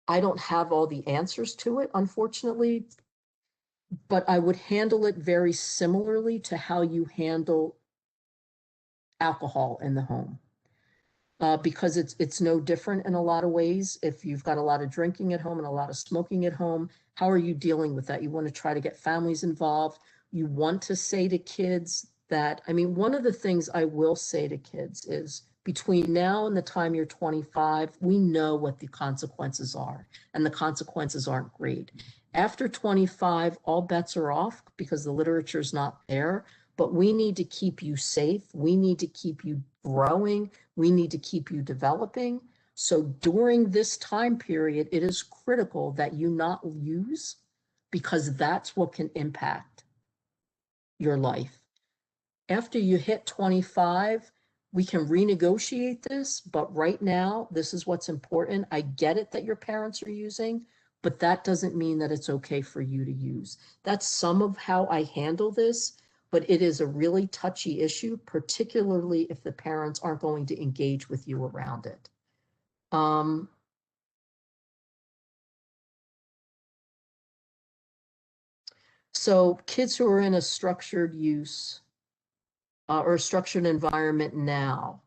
I don't have all the answers to it, unfortunately. But I would handle it very similarly to how you handle alcohol in the home. Because it's no different in a lot of ways. If you've got a lot of drinking at home and a lot of smoking at home, how are you dealing with that? You want to try to get families involved. You want to say to kids that, one of the things I will say to kids is, between now and the time you're 25, we know what the consequences are, and the consequences aren't great. After 25, all bets are off because the literature is not there, but we need to keep you safe. We need to keep you growing. We need to keep you developing. So during this time period, it is critical that you not use, because that's what can impact your life. After you hit 25, we can renegotiate this, but right now, this is what's important. I get it that your parents are using, but that doesn't mean that it's okay for you to use. That's some of how I handle this, but it is a really touchy issue, particularly if the parents aren't going to engage with you around it. So kids who are in a structured use or a structured environment now,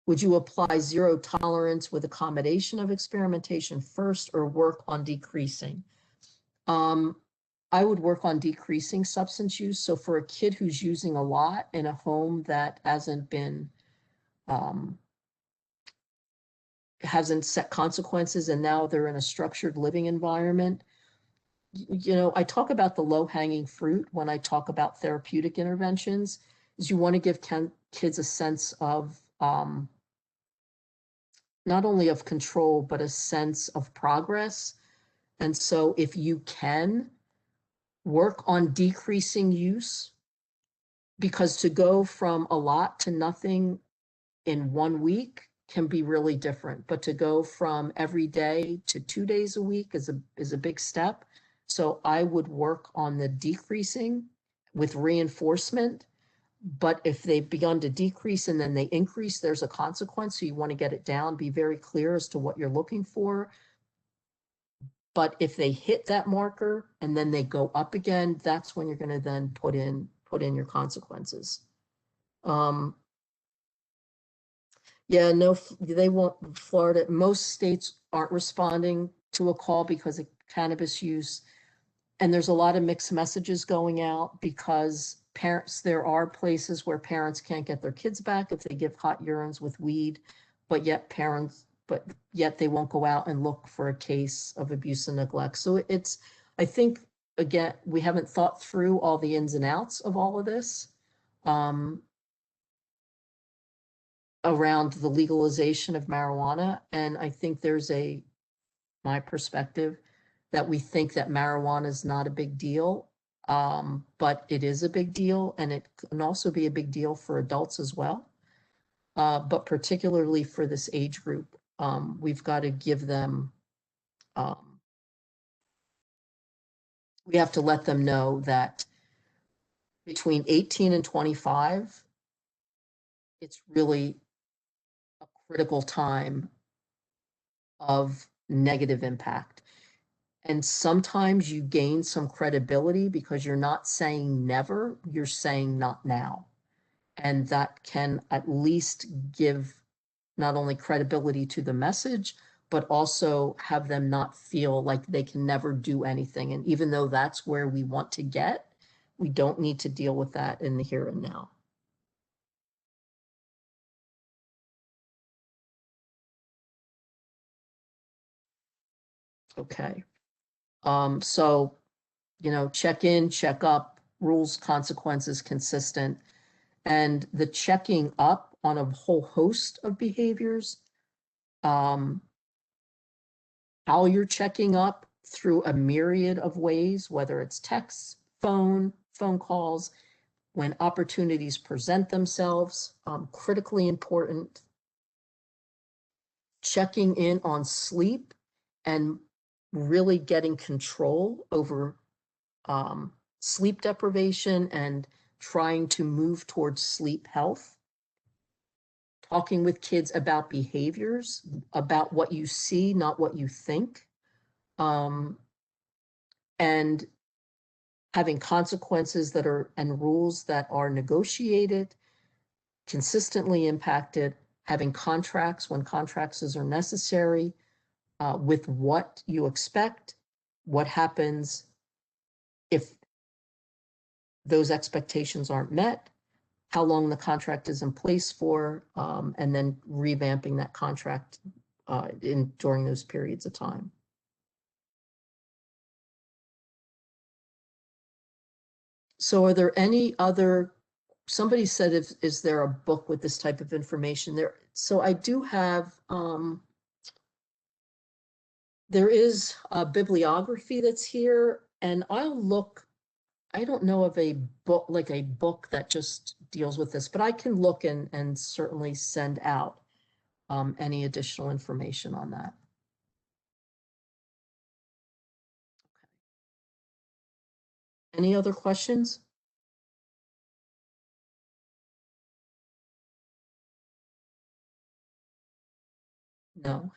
Would you apply zero tolerance with accommodation of experimentation first, or work on decreasing? I would work on decreasing substance use. So for a kid who's using a lot in a home that hasn't set consequences, and now they're in a structured living environment, I talk about the low-hanging fruit when I talk about therapeutic interventions, is you want to give kids a sense of not only of control, but a sense of progress. And so if you can work on decreasing use, because to go from a lot to nothing in 1 week can be really different, but to go from every day to 2 days a week is a big step. So I would work on the decreasing with reinforcement. But if they've begun to decrease and then they increase, there's a consequence. So you want to get it down, be very clear as to what you're looking for. But if they hit that marker and then they go up again, that's when you're going to then put in your consequences. Yeah, no, they won't. Florida, most states aren't responding to a call because of cannabis use. And there's a lot of mixed messages going out because there are places where parents can't get their kids back if they give hot urines with weed, but yet they won't go out and look for a case of abuse and neglect. So I think, again, we haven't thought through all the ins and outs of all of this around the legalization of marijuana. And I think there's my perspective, that we think that marijuana is not a big deal, but it is a big deal, and it can also be a big deal for adults as well. But particularly for this age group, we've got to give them, we have to let them know that between 18 and 25, it's really a critical time of negative impact. And sometimes you gain some credibility because you're not saying never, you're saying not now. And that can at least give not only credibility to the message, but also have them not feel like they can never do anything. And even though that's where we want to get, we don't need to deal with that in the here and now. Okay. So, check in, check up, rules, consequences, consistent. And the checking up on a whole host of behaviors, how you're checking up through a myriad of ways, whether it's texts, phone calls, when opportunities present themselves, critically important. Checking in on sleep and really getting control over sleep deprivation and trying to move towards sleep health. Talking with kids about behaviors, about what you see, not what you think. And having consequences and rules that are negotiated, consistently impacted, having contracts when contracts are necessary, with what you expect, what happens if those expectations aren't met, how long the contract is in place for, and then revamping that contract during those periods of time. So are there any other, somebody said, is there a book with this type of information there? So I do have, there is a bibliography that's here, and I'll look, I don't know of a book, like a book that just deals with this, but I can look and certainly send out any additional information on that. Any other questions? No.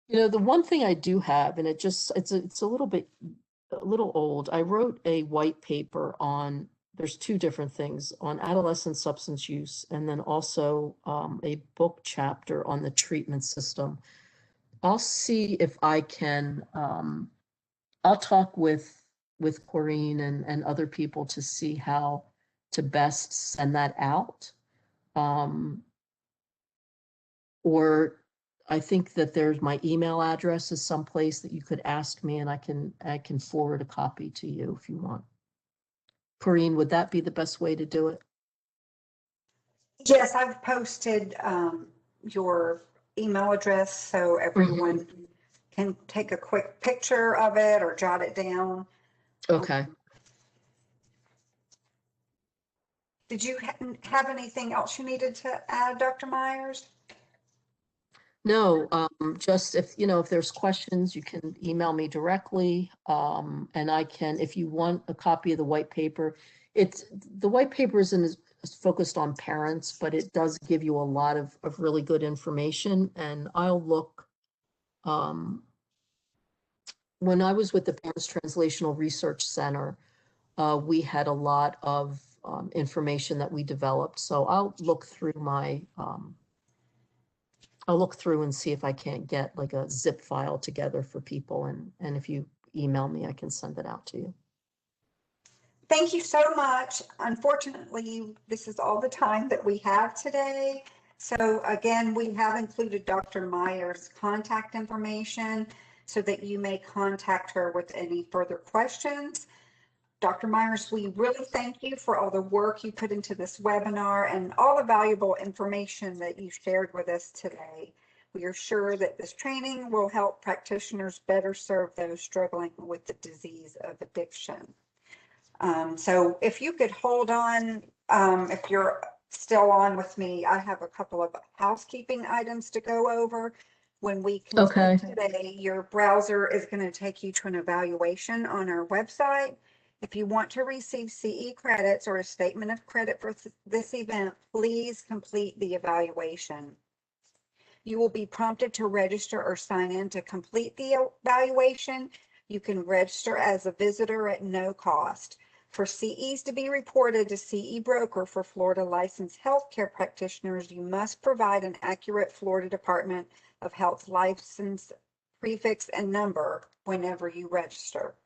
The one thing I do have, and it's a little old. I wrote a white paper on there's two different things on adolescent substance use, and then also a book chapter on the treatment system. I'll see if I can, I'll talk with Corrine and other people to see how to best send that out. Or I think that there's my email address is someplace that you could ask me, and I can forward a copy to you if you want. Corrine, would that be the best way to do it? Yes, I've posted your email address so everyone can take a quick picture of it or jot it down. Okay. Did you have anything else you needed to add, Dr. Myers? No, just if, if there's questions, you can email me directly. And I can, if you want a copy of the white paper, the white paper isn't as focused on parents, but it does give you a lot of really good information. And I'll look, when I was with the Parents Translational Research Center, we had a lot of information that we developed. So I'll look through I'll look through and see if I can't get like a zip file together for people. And if you email me, I can send it out to you. Thank you so much. Unfortunately, this is all the time that we have today. So again, we have included Dr. Myers' contact information so that you may contact her with any further questions. Dr. Myers, we really thank you for all the work you put into this webinar and all the valuable information that you shared with us today. We are sure that this training will help practitioners better serve those struggling with the disease of addiction. So if you could hold on, if you're still on with me, I have a couple of housekeeping items to go over. When we conclude today, your browser is going to take you to an evaluation on our website. If you want to receive CE credits or a statement of credit for this event, please complete the evaluation. You will be prompted to register or sign in to complete the evaluation. You can register as a visitor at no cost. For CEs to be reported to CE broker for Florida licensed healthcare practitioners, you must provide an accurate Florida Department of Health license prefix and number whenever you register.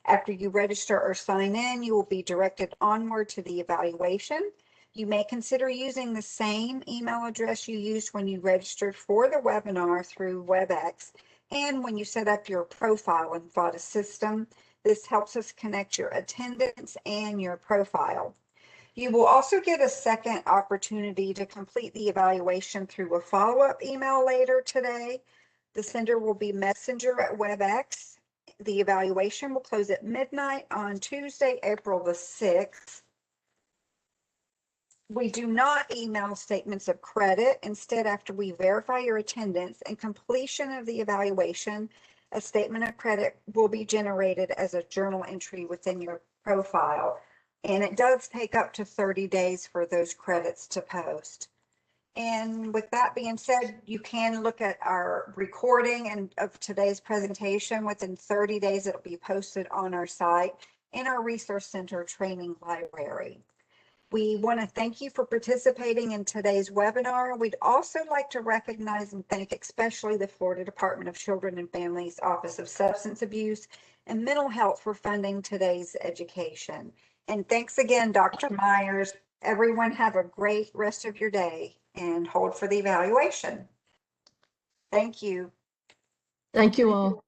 After you register or sign in, you will be directed onward to the evaluation. You may consider using the same email address you used when you registered for the webinar through WebEx and when you set up your profile in FODA system. This helps us connect your attendance and your profile. You will also get a second opportunity to complete the evaluation through a follow-up email later today. The sender will be Messenger at WebEx. The evaluation will close at midnight on Tuesday, April the 6th. We do not email statements of credit. Instead, after we verify your attendance and completion of the evaluation, a statement of credit will be generated as a journal entry within your profile. And it does take up to 30 days for those credits to post. And with that being said, you can look at our recording of today's presentation. Within 30 days, it'll be posted on our site in our Resource Center training library. We want to thank you for participating in today's webinar. We'd also like to recognize and thank especially the Florida Department of Children and Families Office of Substance Abuse and Mental Health for funding today's education. And thanks again, Dr. Myers. Everyone have a great rest of your day and hold for the evaluation. Thank you. Thank you all.